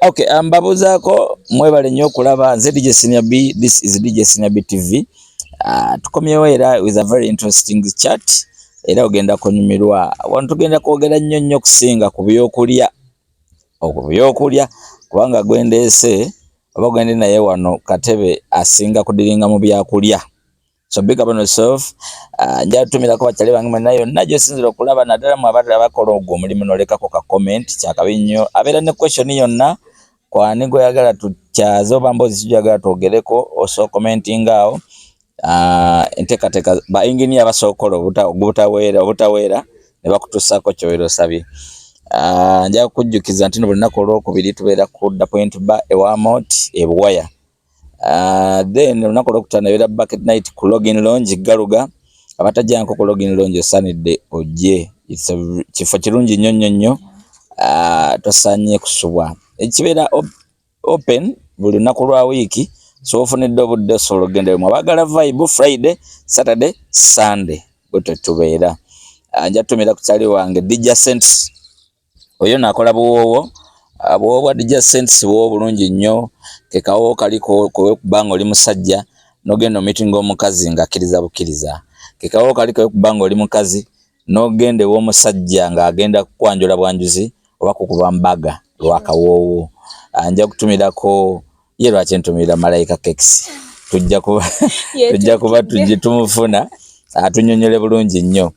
Okay, mbabuzaako mwebale nnyo okulaba nze DJ Senior B. This is DJ Senior B TV. Tukomyewo era with a very interesting chat. Era ogenda kunyumirwa. Wano tugenda kwogera nnyo kusinga ku byokulya. Okubyokulya kubanga gwendeese oba gwende naye wano katebe asinga kudiringa mu byakulya. So big up on yourself. Nja tumirako bakyali bange mwenna yonna gyosinzira okulaba naddala mu abadde abakola ogwo omulimu nolekako ka comment kyakabi nnyo. Abeera ne question yonna kwani gwe yagala tukyaze oba mbozi kijagala twogereko oso commenting awo. Enteekateeka ba engineer basookola obutaweera ne bakutusaako kyowero sabye. Nja kujjukiza nti buli lunaku olwokubiri tubeera ku Point Bar Ewamot Ebuwaya. Then lunaku olwokutaano ebeera Bucket Night ku Login Lounge Galuga. Abatajjanko ku Login Lounge osaanidde ojje. Kifo kirungi nnyo. Tosaanye kusubwa. Ekibeera open buli lunaku lwa wiiki. So ofunidde obudde osobola okugenda mu abagala vibe Friday, Saturday, Sunday. Bwe tubeera. Nja tumira ku kyali wange DJ Sense. Oyo nakola buwoowo. Buwoowo DJ Sense buwoowo bulungi nnyo. Kekawo kaliko kubanga oli musajja nogenda meeting omukazi ng'akkiriza bukkiriza. Kekawo kaliko kubanga oli mukazi nogende w'omusajja ng'agenda kwanjula bwanjuzi oba kukuba mbaga lwakawoowo. Nja kutumirako ye lwaki ntumira Malayika Cakes. Tujja kuba tumufuna atunyonyole bulungi nnyo.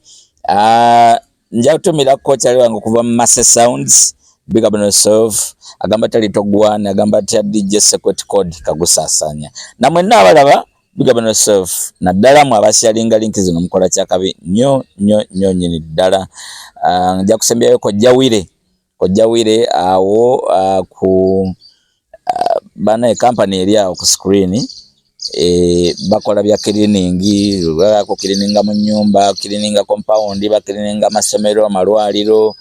Nja kutumirako kyali wange kuva mu Masse Sounds. Big up on yourself. Agamba tali togwana, agamba tia DJ Secret Code kagusasanya. Na mwenna abalaba big up on yourself. Naddala mu abashalinga link zino mukola kyakabi nnyo nyini ddala. Nja kusembyayo Kojawire awo ku bana company eri awo ku screen bakola bya cleaning, ko cleaninga mu nyumba, cleaninga compound, ba cleaninga amasomero, amalwaliro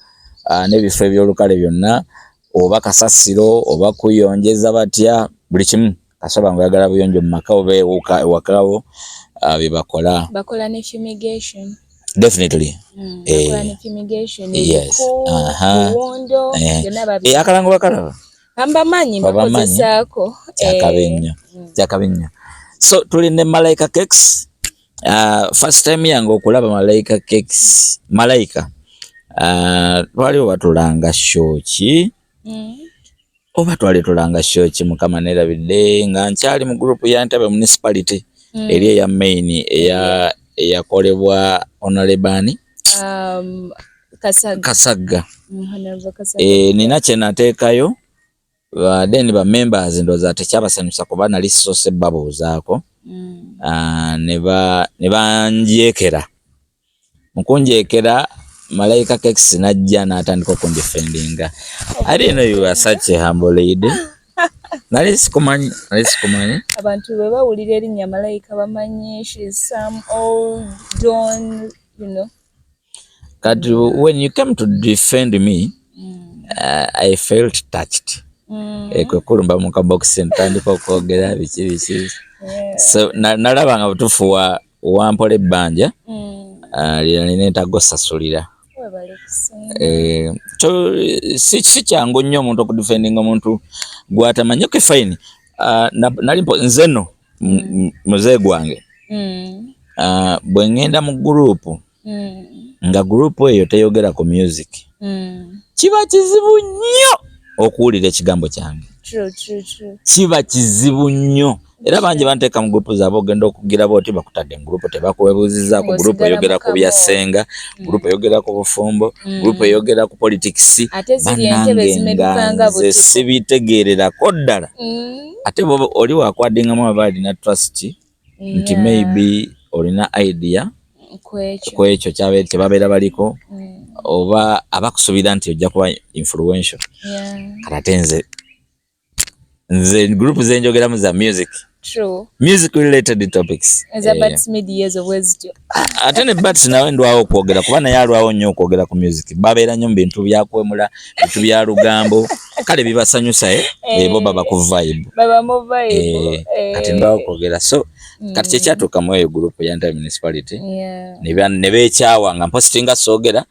n'ebifo ebyolukale byonna, oba kasasiro oba kuyonjeza batya buli kimu kasoba ngoyagala buyonjo mu maka oba ewakawo bakola ne fumigation. Definitely. Bakola ne fumigation. Yes. Wondo akalango bakalaba ambamanyi bakozesaako kyakabinnyo. So tuli ne Malayika Cakes. First time yange okulaba Malayika Cakes. Malayika twali batulanga shoki oba twali tulanga shoki mukama nerabidde nga nkyali mu group ya Ntebe municipality eri ya main eyakolebwa Honorable Kasagga. Nina kye nateekayo then ba members ndoza tekyabasanyusa kuba nali sose babuuzaako ne banjekera mukunjekera Malayika Cakes najja n'atandika okundifendinga. I didn't know you were such a humble lady. Nali sikumanyi. Abantu bwe bawulira erinnya Malayika bamanyi she's some old John, you know. But when you came to defend me, I felt touched. Kulumba mu kabox ntandika okwogera biki. So nalaba nga butufu wa Mpole Ebbanja lina entagosasulira. Si kyangu nnyo omuntu okudefendinga omuntu gwatamanyi. Okay, fine. Nali nzeno muzee gwange bwe ngenda mu gurupu nga gurupu eyo teyogera ku music kiba kizibu nnyo okuwulira ekigambo kyange. Kiba kizibu nnyo. Era bangi banteeka mu gurupu zaabwe ogenda okugira boti bakutadde mu gurupu tebakuwebuuziza ku gurupu eyogera ku byasenga, gurupu eyogera ku bufumbo, gurupu eyogera ku politics. Banange sibitegeererako ddala. Ate oli wakwadingamu abaali na trust nti maybe olina idea ku ekyo kyebabeera baliko oba abakusuubira nti ojja kuba influential. Kate nze group zenjogeramu za music. True. Music related topics. As about mid years of wisdom. Ate ne but nawe ndwawo okwogera kuba naye alwawo nnyo okwogera ku music. Babeera nnyo mu bintu byakwemula, bintu bya lugambo. Kale bibasanyusa bo baba ku vibe. Baba mu vibe. Kati ndwawo okwogera. So kati kyekyatuuka mu eyo group ya Ntebe municipality. Ne beekyawa nga mpostinga soogera.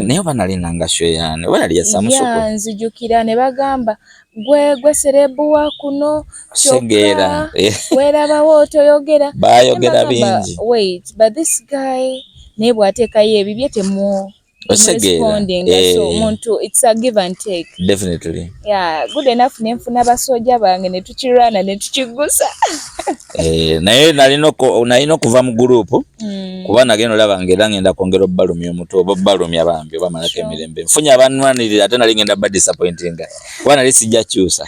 Naye oba nali nanga show yaani oba yali yasamusuku. Nzijukira ne bagamba gwe serebuwa kuno segera werabawo toyogera bayogera bingi. Wait, but this guy naye bw'ateekayo ebibye temu responding. So muntu, it's a give and take. Definitely. Yeah, good enough nenfuna abasojja bange ne tukirwana ne tukigusa. Naye nalina okuva mu group kuba nagenda olaba ngera ngenda kwongera obbalumya omuto oba obbalumya bambi oba malako emirembe. Nfunye abanwanirira ate nali ngenda ba disappointing kuba nali sijja kyusa.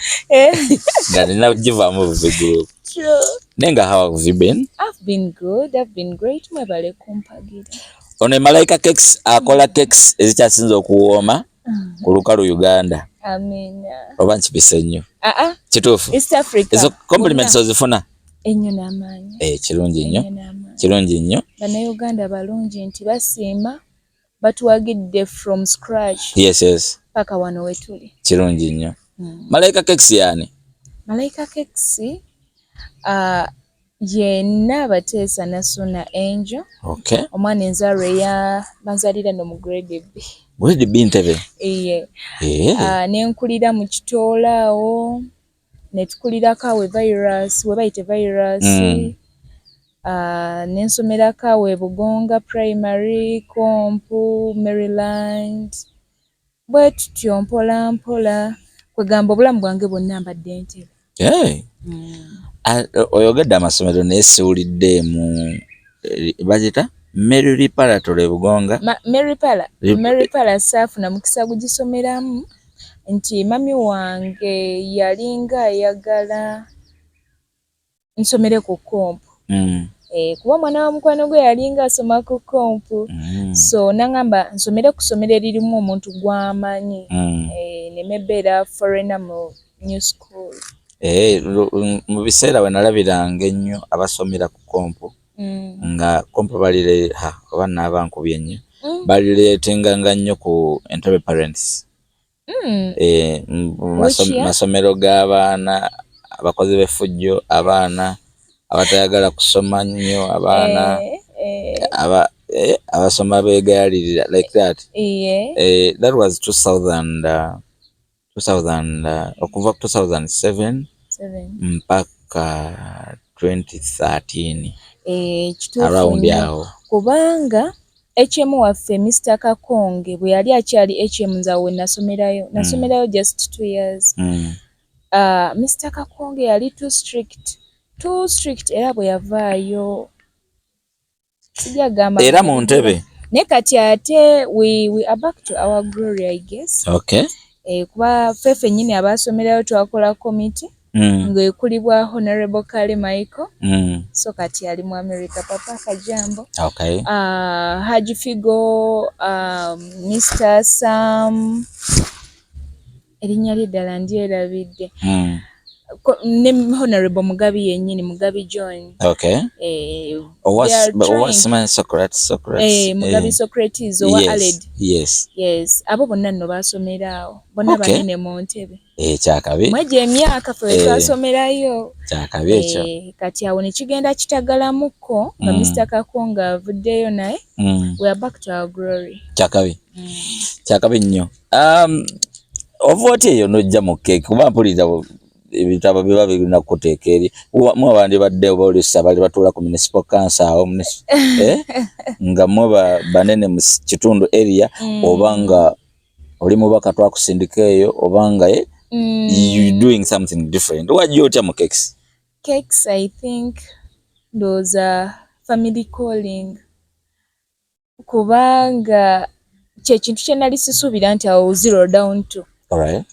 Nga nina kugivaamu buve group. Nenga how have you been? I've been good. I've been great. Mwebale kumpagira. Ono Malaika Cakes akola cakes ezikyasinza okuwooma ku lukalu Uganda. Amen. Oba nkibise nnyo. Kituufu. East Africa. Ezo compliments ozifuna. Ennyo n'amaanyi. Kirungi nnyo. Kirungi nnyo. Bannayuganda balungi nti basiima batuwagidde from scratch. Yes. Paka wano wetuli. Kirungi nnyo. Malaika Cakes yani? Malaika Cakes yenna Bateesa Nasuna Angel. Okay. Omwana enzalwa ya banzalira no mu grade B. Grade B Ntebe? Nenkulira mu Kitoola awo. Netukulirako awo virus, we bayite virus. Nensomerako awo e Bugonga Primary, Kompu, Maryland. Bwe tutyo mpola mpola. Kwegamba obulamu bwange bwonna mbadde Ntebe. Oyogedde amasomero naye siwulidde mu bagita Mary Preparatory Bugonga. Mary Pala saafuna mukisa gugisomeramu nti mami wange yalinga ayagala nsomere ku Kompu. Kuba mwana wa mukwano gwe yalinga asoma ku Kompu. So nangamba nsomere ku ssomero eririmu omuntu gw'amanyi. Nemebeera foreigner mu new school. Mu biseera we nalabiranga ennyo abasomera ku Kompu nga Kompu balire oba naabankubye ennyo balireetenganga nnyo ku Entebbe parents. Masomero g'abaana abakozi b'effujjo, abaana abatayagala kusoma nnyo, abaana abasoma beegayalirira like that. That was 2000 okuva 2007 mpaka 2013. Around yawo. Kubanga HM waffe Mr. Kakonge bwe yali akyali HM nzawe nasomerayo just 2 years. Mr. Kakonge yali too strict era bwe yavaayo sijja gamba era mu Ntebe. Ne kati ate we are back to our glory, I guess. Okay. Kuba fefe nyini abasomerayo twakola committee ng'ekulibwa Honorable Kale Michael. So kati ali mu America Papa Kajambo. Okay. Haji Figo, Mr. Sam erinnya ly'eddala ndyerabidde. Ne Honorable Mugabi yennyini, Mugabi John. Okay. What's my Socrates? Mugabi Socrates owa Aled. Yes. Abo bonna nno basomeraawo. Bonna banene mu Ntebe. Kyakabi. Mwegye emyaka ffe twasomerayo. Kyakabi ekyo. Kati awo ne kigenda kitagalamukko nga Mr. Kakonga avuddeyo naye. We are back to our glory. Kyakabi. Kyakabi nnyo. Ovooti eyo n'ojja mu keeki kuba mpuliriza ebitabo biba birina kuteeka eri mu abandi badde oba oluusi abali batuula ku municipal council awo nga mwe banene mu kitundu area oba nga oli mubaka twakusindika eyo oba nga you doing something different. Wajja otya mu cakes? Cakes, I think those are family calling. Kubanga kyekintu kye nali sisuubira nti awo zero down to. Alright.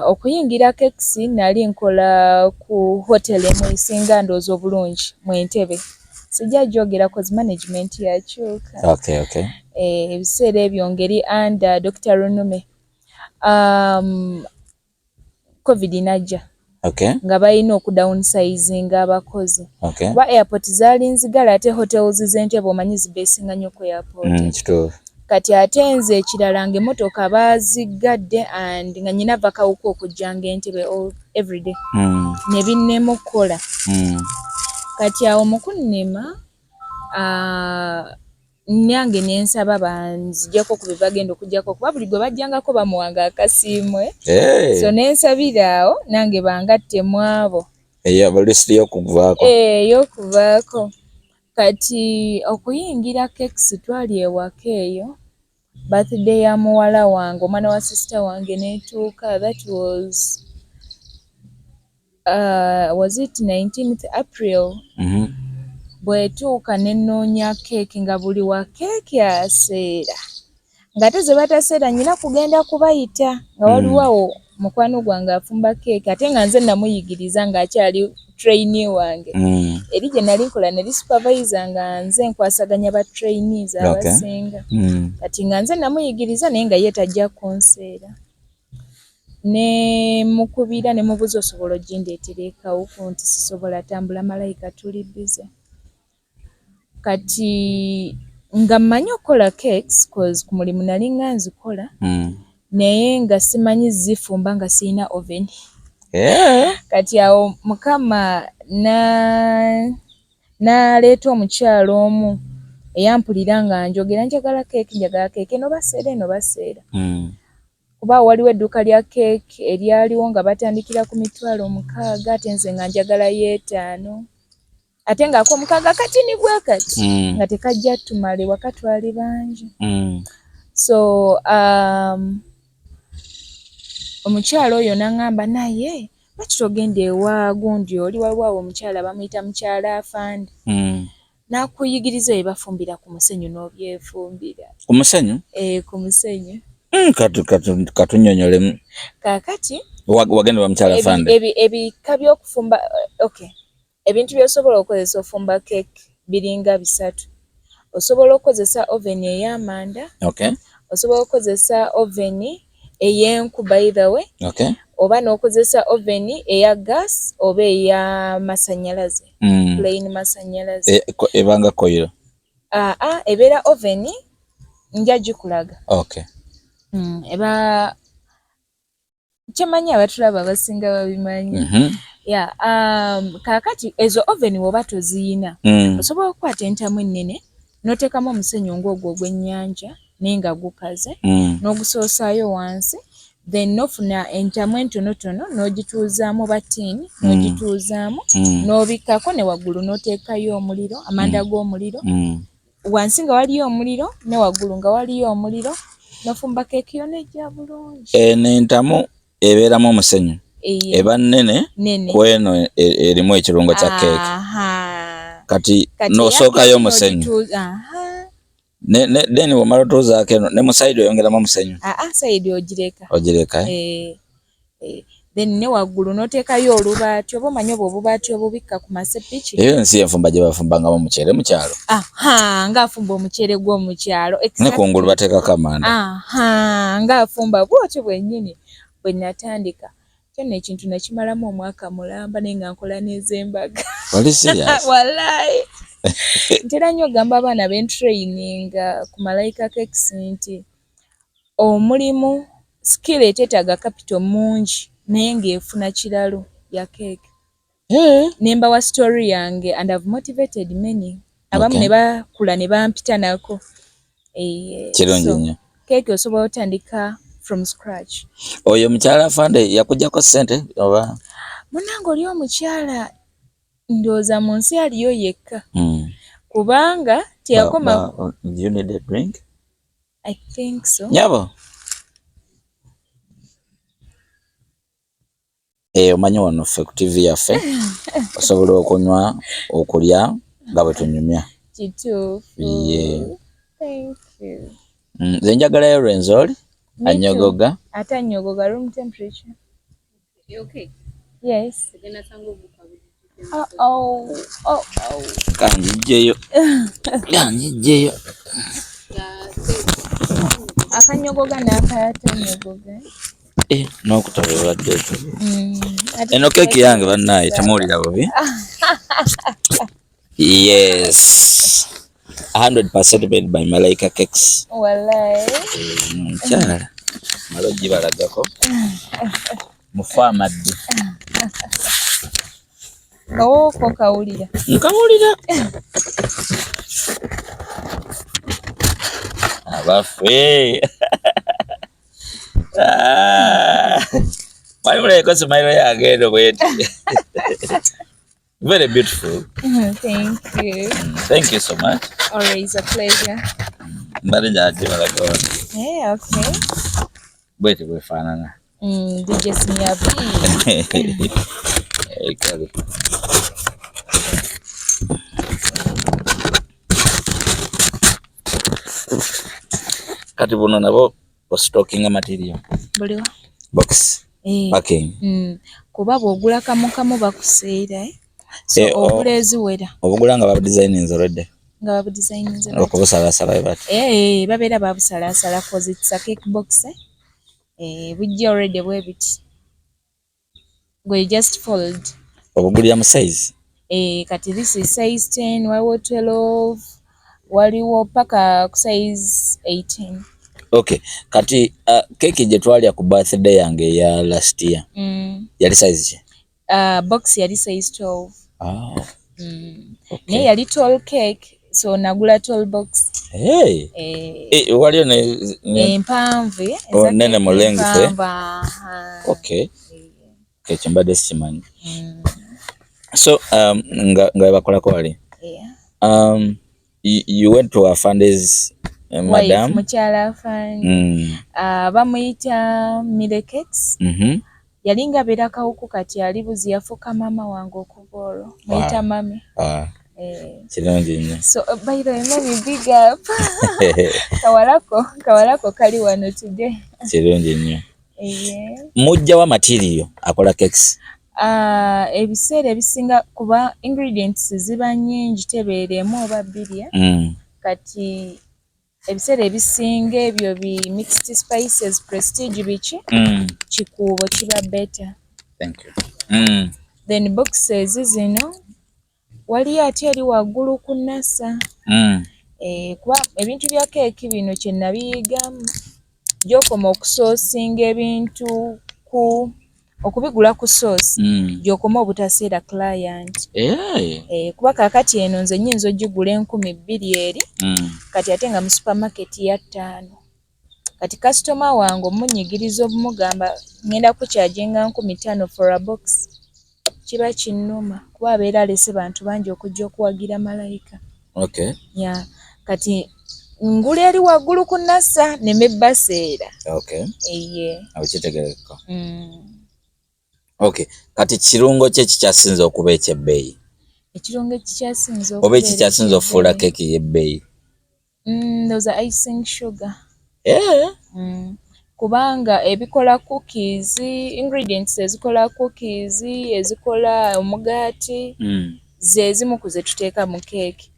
Okuyingira Cakes nali nkola ku hotel emu esinga ndoozi obulungi mu Entebbe. Sijja gyogera cause management yakyuka. Okay. Ebiseera ebyo ngeri under Dr. Runume. COVID najja. Okay. Nga balina okudownsizing abakozi. Okay. Kuba airport zaali nzigala ate hotels z'Entebbe omanyi zibeesinga nnyo ku airport. Kituufu. Kati ate nze ekirala ng'emmotoka baazigadde and nga nyina vakawuka okujjanga Entebbe everyday. Ne binnema okukola. Kati awo mu kunnema nyange nensaba banzijjako ku bye bagenda okujjako kuba buli gwe bajjangako bamuwanga akasiimwe. So nensabira awo nange bangatte mu abo. Lisiti y'okuvaako. Y'okuvaako. Kati okuyingira kekisi twali ewaka eyo. Birthday ya muwala wange omwana wa sister wange netuuka. That was it 19th April. Bwetuuka nenoonya keeki nga buli wa keeki aseera nga ate ze bataseera nyina kugenda kubayita nga waliwo mukwano gwange afumba keeki ate nga nze namuyigiriza ng'akyali trainee wange. Eri gye nali nkola nali supervisor nga nze nkwasaganya ba trainees abasinga. Kati nga nze namuyigiriza naye nga ye tajja kunseera. Ne mukubira ne mubuza osobola ogindeetera ekawuku nti sisobola tambula malayika tuli busy. Kati nga mmanyi okukola cakes cause ku mulimu nali nga nzikola naye nga simanyi zifumba nga sirina oven. Kati awo mukama n'aleeta omukyalo omu eyampulira nga njogera njagala keeki eno baseera. Kuba waliwo edduuka lya keeki eryaliwo nga batandikira ku $60 ate nze nga njagalayo 5. Ate nga ak'omukaaga katini bwa kati nga tekajja tumale waka twali bangi. So omukyalo oyo n'aŋŋamba naye lwaki togenda ewa gundi oli waliwo omukyala bamuyita mukyala afande. N'akuyigiriza bye bafumbira ku musenyu n'obyefumbira. Ku musenyu? Ku musenyu. Katunnyonnyolemu. Kaakati wagenda wa mukyala afande. Ebika by'okufumba ebintu by'osobola okukozesa ofumba keeki biringa 3. Osobola okukozesa oven ey'amanda. Osobola okukozesa oven ey'enku by the way. Oba n'okozesa oven eya gas oba eya masannyalaze. Plain masannyalaze. Ebanga koyiro. Ebeera oven nja gikulaga. Eba kyemanyi abatulaba abasinga babimanyi. Kaakati ezo oven woba toziyina osobola okukwata entamu ennene n'oteekamu omusenyu ng'ogwo ogw'ennyanja naye nga gukaze n'ogusoosaayo wansi then n'ofuna entamu entonotono n'ogituuzaamu batiini n'ogituuzaamu n'obikkako ne waggulu n'oteekayo omuliro amanda g'omuliro wansi nga waliyo omuliro ne waggulu nga waliyo omuliro n'ofumba keeki yo nejja bulungi. N'entamu ebeeramu omusenyu. Eba nnene ku eno erimu ekirungo kya keeki. Kati n'osookayo omusenyu. Then bw'omala otuuzaako eno ne mu sayidi oyongeramu omusenyu. Sayidi ogireka. Then ne waggulu n'oteekayo olubaati oba omanyi oba obubaati obubikka ku masepiki. Eyo ensi y'enfumba gye bafumbanga omuceere mu kyalo. Ng'afumba omuceere gw'omu kyalo. Ne kungulu bateekako amanda. Ng'afumba bw'otyo bwennyini bwe natandika. Kyonna ekintu nakimalamu omwaka mulamba naye nga nkola n'ez'embaga. Oli serious? Wallahi. Ntera nnyo ogamba abaana b'entraininga ku Malayika Cakes nti omulimu skill eteetaaga capital mungi naye ng'efuna kiralo ya keeki. Ne mbawa story yange and I've motivated many. Abamu ne bakula ne bampita nako. Kirungi nnyo. Keeki osobola otandika from scratch. Oyo mukyala afande yakuggyako ssente oba? Munnange oli omukyala ndowooza mu nsi aliyo yekka. Kubanga teyakoma. Do you need a drink? I think so. Nyabo. Omanyi wano ffe ku TV yaffe osobola okunywa okulya nga bwe tunyumya. Kituufu. Thank you. Nze njagalayo Rwenzori anyogoga. Ate anyogoga room temperature. Okay. Yes. Kanjijjeyo. Akanyogoga n'akatanyogoga. N'okutabeewadde ekyo. Eno keeki yange bannaaye temuwulira bubi. Yes. 100% made by Malayika Cakes. Wallahi. Mukyala. Malo gibalagako. Mufa amadde. Kawulira. Nkawulira. Baffe. Why would I go to my way again? Wait. Very beautiful. Thank you. Thank you so much. Always a pleasure. Yeah, okay. Wait, we're fine. DJ Senior B. Okay. Kati buno nabo stocking material. Buliwa. Box. Packing. Kuba bw'ogula kamu bakuseera. So ogula eziwera. Obugula nga babudesigninze already. Nga babudesigninze. Okubusalaasala bati. Babeera babusalaasala cause it's a cake box. Bujja already bwe biti. Gwe just fold. Obugulira mu size. Kati this is size 10, waliwo 12, waliwo paka ku size 18. Okay, kati cake gye twalya ku birthday yange ya last year. Yali size ki? Box yali size 12. Okay. Naye yali tall cake, so nagula tall box. Waliyo ne empanvu. Nene mu length. Okay. Keke mbadde sikimanyi. So nga bakolako wali. You went to a fundraise, madam. Mukyala Afande. Bamuyita Milekex. Yalinga beera kawuku kati alibuzi yafuuka mama wange okuva olwo. Muyita mami. Kirungi nnyo. So by the way, mami big up. Kawalako kali wano today. Kirungi nnyo. Mujja wa material akola cakes. Ebiseera ebisinga kuba ingredients ziba nnyingi tebeeremu oba bbiri. Kati ebiseera ebisinga ebyo bi mixed spices prestige biki kikuubo kiba better. Thank you. Then boxes zino waliyo ate eri waggulu ku nasa. Kuba ebintu bya keeki bino kye nabiyigamu gy'okoma okusoosinga ebintu ku okubigula ku sauce gy'okoma obutaseera client. Kuba kaakati eno nze nnyinza ogigula 2,000 eri kati ate nga mu supermarket ya 5. Kati customer wange omunyigiriza obumugamba ngenda kukyajinga 5,000 for a box kiba kinnuma kuba abeera alese bantu bangi okujja okuwagira malayika. Okay. Kati ngula eri waggulu ku nasa nemebbaseera. Okay. Abakitegereka. Okay. Kati kirungo kye kikyasinze okuba ekyebbeeyi? Ekirungo ekikyasinze okuba oba ekikyasinze okufuula keeki y'ebbeeyi? Ndowooza icing sugar. Kubanga ebikola cookies, ingredients ezikola cookies, ezikola omugaati, ze zimu ku ze tuteeka mu keeki.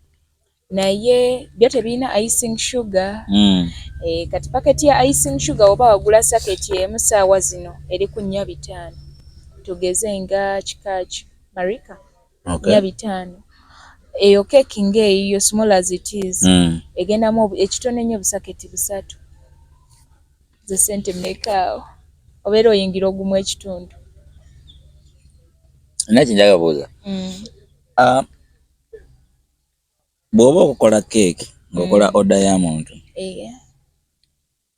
Naye byo tebirina icing sugar. Kati paketi ya icing sugar oba wagula saketi emu ssaawa zino eri ku 4,500. Tugeze nga kikaaki Marika. 4,500. Eyo keeki ng'eyo small as it is. Egendamu ekitone nnyo busaketi 3. Ze sente mmekaawo? Obeera oyingira ogumu ekitundu. Nakyo njaga buuza. Bw'oba okukola keeki ng'okola order ya muntu.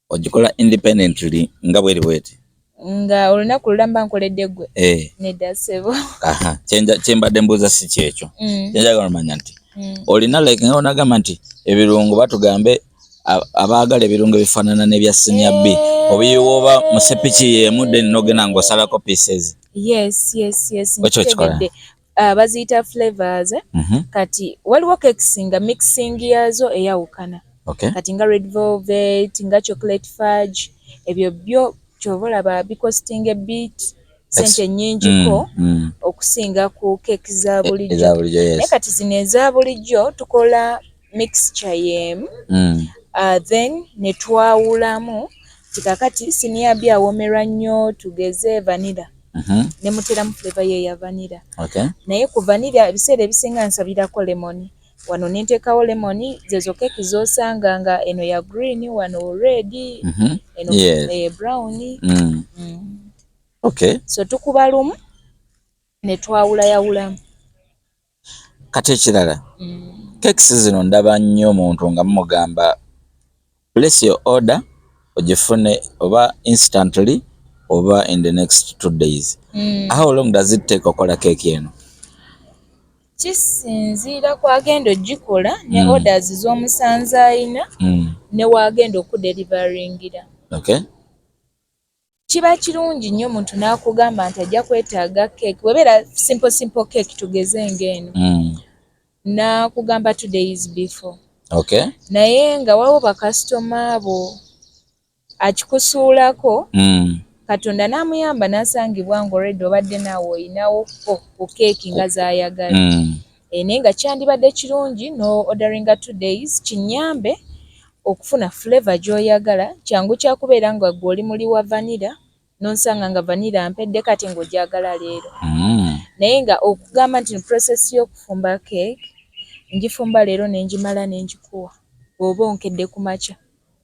Ogikola independently nga bweri bweti? Nga olunaku lulamba nkoledde gwe. Nedda ssebo. Kye mbadde mbuuza si kyekyo. Kyenjagala omanya nti olina like nga onagamba nti ebirungo batugambe abaagala ebirungo ebifaanana n'ebya Senior B obiyiwooba mu sepiki y'emu then n'ogenda ng'osalako pieces. Yes. Nkitegedde. Baziyita flavors. Kati waliwo cakes nga mixing yazo eyawukana. Kati nga red velvet, nga chocolate fudge, ebyo byo kyova olaba bicosting a bit sente nnyingiko okusinga ku keeki za bulijjo. Naye kati zino eza bulijjo tukola mixture y'emu then ne twawulamu tikakati Senior B awoomerwa nnyo tugeze vanilla. Ne muteramu flavor ye ya vanilla. Naye ku vanilla ebiseera ebisinga nsabirako lemon. Wano nenteekawo lemon zezo keeki z'osanga nga eno ya green, wano red, eno brown. Okay. So tukuba lumu ne twawulayawulamu. Kati ekirala keeki zino ndaba nnyo omuntu nga mumugamba place your order ogifune oba instantly oba in the next 2 days. How long does it take okola cake eno? Kisinziira ku agenda ogikola ne orders z'omusanze ayina ne wagenda okudelivaringira. Okay. Kiba kirungi nnyo omuntu n'akugamba nti ajja kwetaaga cake, webeera simple cake tugeze ng'eno n'akugamba 2 days before. Okay. Naye nga waliwo bakasitoma abo akikusuulako Katonda n'amuyamba n'asangibwa ng'olredde obadde naawe oyinawo ku keeki nga zaayagala. Naye nga kyandibadde kirungi no orderinga 2 days kinyambe okufuna flavor gy'oyagala. Kyangu kyakubeera nga gwe oli muli wa vanilla n'onsanga nga vanilla mpedde kati ng'ogyagala leero. Naye nga okugamba nti process y'okufumba cake ngifumba leero ne ngimala ne ngikuwa bw'oba onkedde ku makya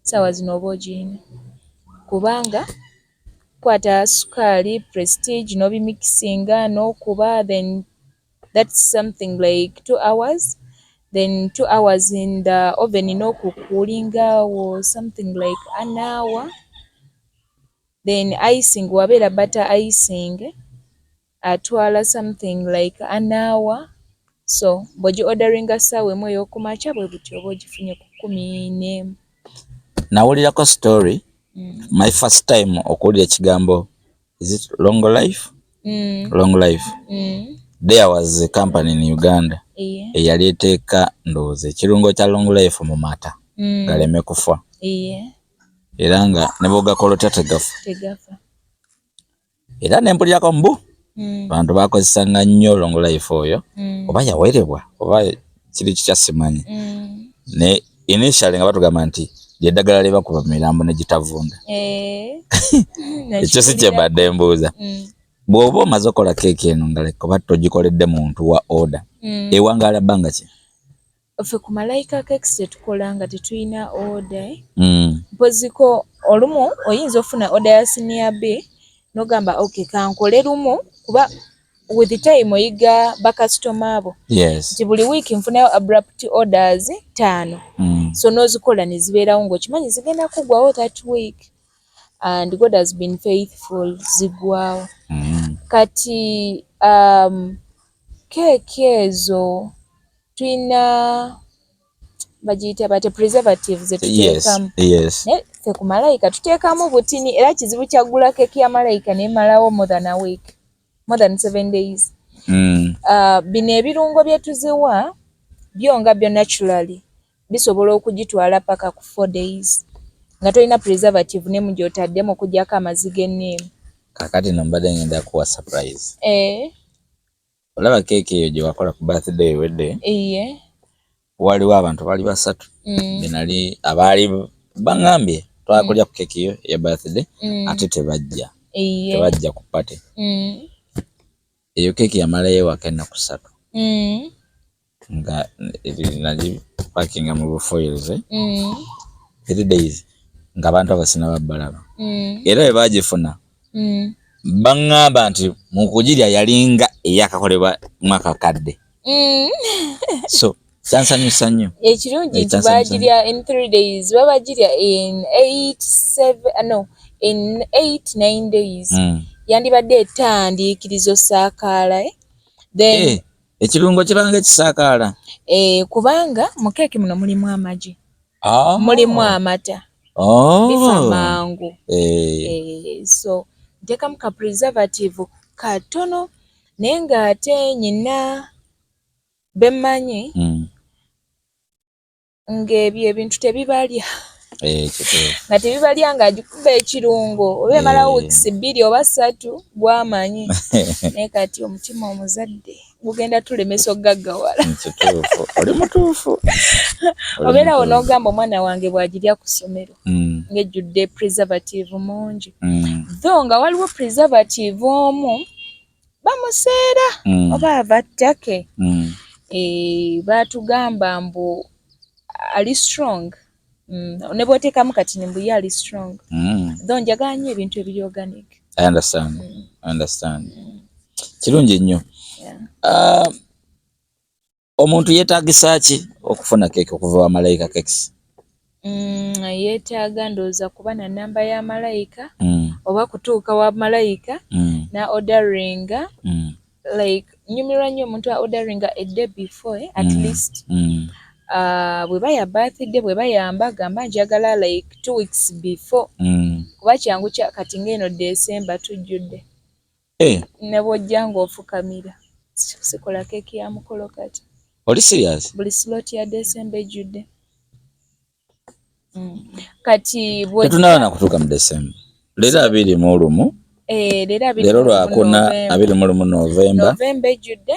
ssaawa zino oba ogiyina. Kubanga kwata sukaali prestige n'obimikisinga n'okuba, then that's something like 2 hours, then 2 hours in the oven n'okukuulinga or something like an hour, then icing wabeera butter icing atwala something like an hour. So bw'ogi orderinga ssaawa emu ey'okumakya bwe butyo oba ogifunye ku 11. Nawulirako story. My first time okuwulira ekigambo, is it long life? Long life. There was a company in Uganda eyali eteeka ndowooza ekirungo kya long life mu mata galeme kufa. Era nga ne bw'ogakolota tegafa. Era ne mpulirako mbu abantu bakozesanga nnyo long life oyo oba yawerebwa oba kiri kikya simanyi. Ne initially nga batugamba nti lyeddagala liba kuba mirambo ne gitavunda. Ekyo si kyebadde mbuuza. Bw'oba omaze okola keeki eno nga kuba togikoledde muntu wa order, ewangaala bbanga ki? Ffe ku Malayika Cakes tetukola nga tetulina order. Mpoziko olumu oyinza ofuna order ya senior B n'ogamba okay kankole lumu kuba with the time oyiga bakasitoma abo. Yes. Nti buli wiiki nfunayo abrupt orders 5. So n'ozikola ne zibeerawo ng'okimanyi zigenda kuggwawo that week. And God has been faithful, zigwawo. Kati keeki ezo tulina bagiyita bate preservatives zetuteekamu. Yes. Ffe ku Malayika tuteekamu butini era kizibu kyagula keeki ya Malayika nemalawo more than a week, more than 7 days. Bino ebirungo bye tuziwa byonga byo naturally bisobola okugitwala paka ku 4 days nga tolina preservative nemu gy'otaddemu okugyako amazzi g'enneemu. Kakati nombadde ngenda kuwa surprise. Olaba keeki eyo gye wakola ku birthday ewedde? Waliwo abantu bali 3 benali abaali baŋŋambye twakulya ku keeki eyo ya birthday ate tebajja ku party. Eyo keeki yamalayo ewaka ennaku 3 nga nali pakinga mu bufoils 3 days nga abantu abasina babbalaba. Era bwe bagifuna baŋŋamba nti mu kugirya yalinga eyakakolebwa mwaka kadde. So kyansanyusa nnyo. Ekirungi nti bagirya in 3 days, babagirya in 8-9 days. Yandibadde etandiikirizo saakaala. Then ekirungo kibanga ekisaakaala. Kubanga mu keeki muno mulimu amagi, mulimu amata, bifa mangu. So nteekamu ka preservative katono naye ng'ate nyina bemmanyi ng'ebyo ebintu tebibalya. Nga tebibalya ng'agikuba ekirungo oba emalawo weeks 2 oba 3 gwamanyi. Naye kati omutima omuzadde gugenda tulemesa okugaggawala. Oli mutuufu. Obeerawo n'ogamba omwana wange bw'agirya ku ssomero ng'ejjudde preservative mungi. Though nga waliwo preservative omu bamuseera oba ava ttake. Baatugamba mbu ali strong. Ne bw'oteekamu kati ne mbu ye ali strong. Though njagala nnyo ebintu ebiri organic. I understand. Kirungi nnyo. Omuntu yeetaagisa ki okufuna keeki okuva wa Malayika Cakes? Yeetaaga ndowooza kuba na namba ya malayika oba kutuuka wa malayika na orderinga like nyumirwa nnyo omuntu a orderinga a day before at least bwe baya birthday bwe bayamba gamba njagala like 2 weeks before kuba kyangu kya kati ng'eno December tujjudde ne bw'ojja ng'ofukamira sikola keeki ya mukolo kati oli serious buli slot ya December ejjudde kati tetunaba na kutuuka mu December leero 21 leero lwakuna 21 November ejjudde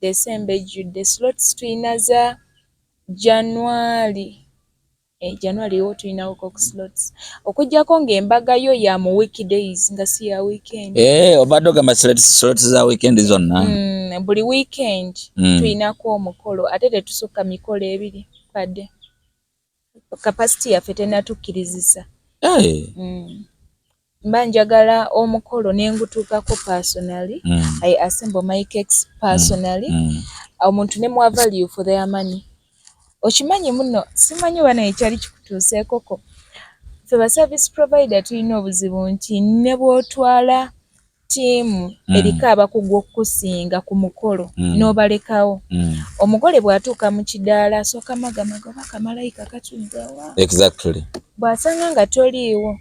December ejjudde slots tuyina za January January wo tuyinawo ku slots okujjako ng'embaga yo ya mu weekdays nga si ya weekend obadde ogamba slots za weekend zonna buli weekend tuyinako omukolo ate tetusukka mikolo ebiri padde capacity yaffe tennatukkirizisa mba njagala omukolo nengutuukako personally I assemble my cakes personally omuntu ne mwa value for their money okimanyi muno simanyi bana ekyali kikutuuseekoko ffe ba service provider tulina obuzibu nti ne bw'otwala ttiimu eriko abakugu okukusinga ku mukolo n'obalekawo omugole bw'atuuka mu kidaala asooka magamaga oba kamalayika katuddawa exactly bw'asanga nga toliiwo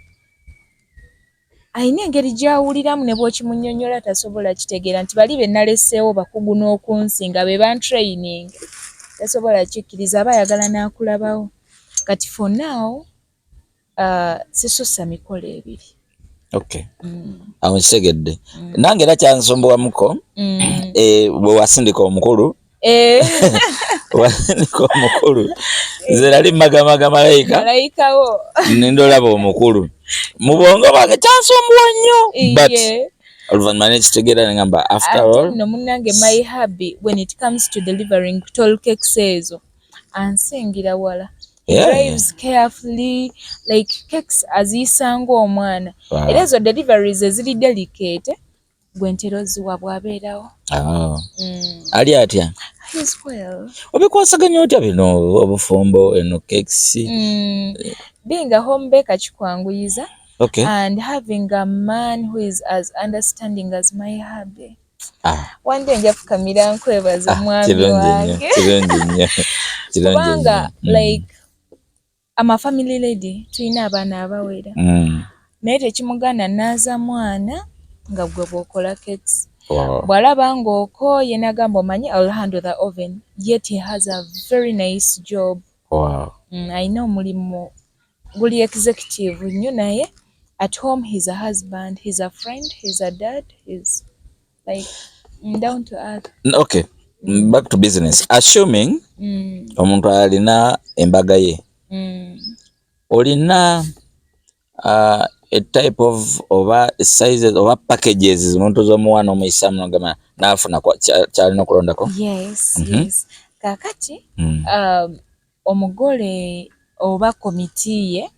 ayina engeri gy'awuliramu ne bw'okimunnyonnyola tasobola kitegeera nti bali be naleseewo bakugu n'okunsinga be bantraining tasobola kikkiriza aba ayagala n'akulabawo kati for now sisussa mikolo ebiri okay awo nkitegedde nange era kyansumbuwamuko bwe wasindika omukulu wasindika omukulu nze nali magamaga malayikawo nendolaba omukulu mu bwongo bwange kyansumbuwa nnyo but oluvannyuma nekitegeera nengamba after all no munnange my hubby when it comes to delivering tall cakes ezo ansingira wala drives carefully like cakes aziyisanga omwana era ezo deliveries eziri delicate gwe ntera oziwa bw'abeerawo ali atya obikwasaganya otya bino obufumbo eno cakes being a home baker kikwanguyiza and having a man who is as understanding as my hubby one day nja fukamira nkwebaza mwami wange kubanga like I'm a family lady tulina abaana abawera naye tekimuganda naaza mwana nga gwe bw'okola cakes bw'alaba ng'okooye n'agamba omanyi I'll handle the oven yet he has a very nice job ayina omulimu guli executive nnyo naye at home he's a husband he's a friend he's a dad he's like down to earth. Okay, back to business. Assuming omuntu alina embaga ye olina a type of oba sizes oba packages omuntu z'omuwana omuyisa munogama n'afuna kyalina okulondako. Yes, yes. Kakati omugole oba komiti ye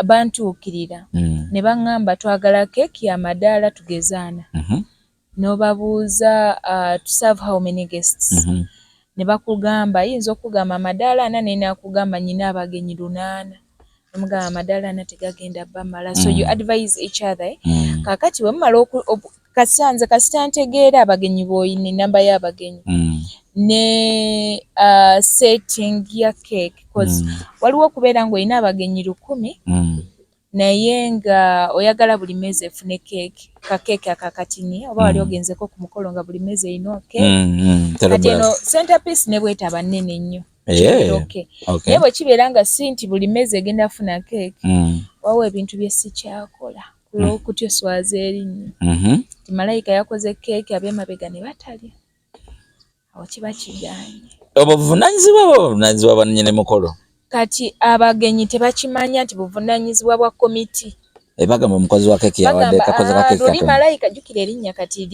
bantuukirira ne baŋŋamba twagala keeki ya madaala tugezaana n'obabuuza to serve how many guests ne bakugamba yinza okugamba amadaala 4 n'akugamba nyina abagenyi 8 nomugamba amadaala 4 tegagenda bamala so you advise each other kakati bwe mumala kasanze kasitantegeera abagenyi boyine namba y'abagenyi ne setting ya cake because waliwo okubeera ng'olina abagenyi 10 naye nga oyagala buli meezi efune keeki kakeeki akakatini oba wali ogenzeko ku mukolo nga buli meezi erina keeki kati eno centerpiece ne bwetaba nnene nnyo naye bwe kibeera nga si nti buli meezi egenda afuna keeki wawo ebintu bye sikyakola kulwokutyo swaza erinnya ti malayika yakoze keeki ab'emabega ne batalya awo kiba kiganye obwo buvunaanyizibwa bwa nnyini mukolo kati abagenyi tebakimanya nti buvunaanyizibwa bwa komiti bagamba omukozi wa keeki yawadde kakoze ka keeki luli malayika jjukira erinnya kati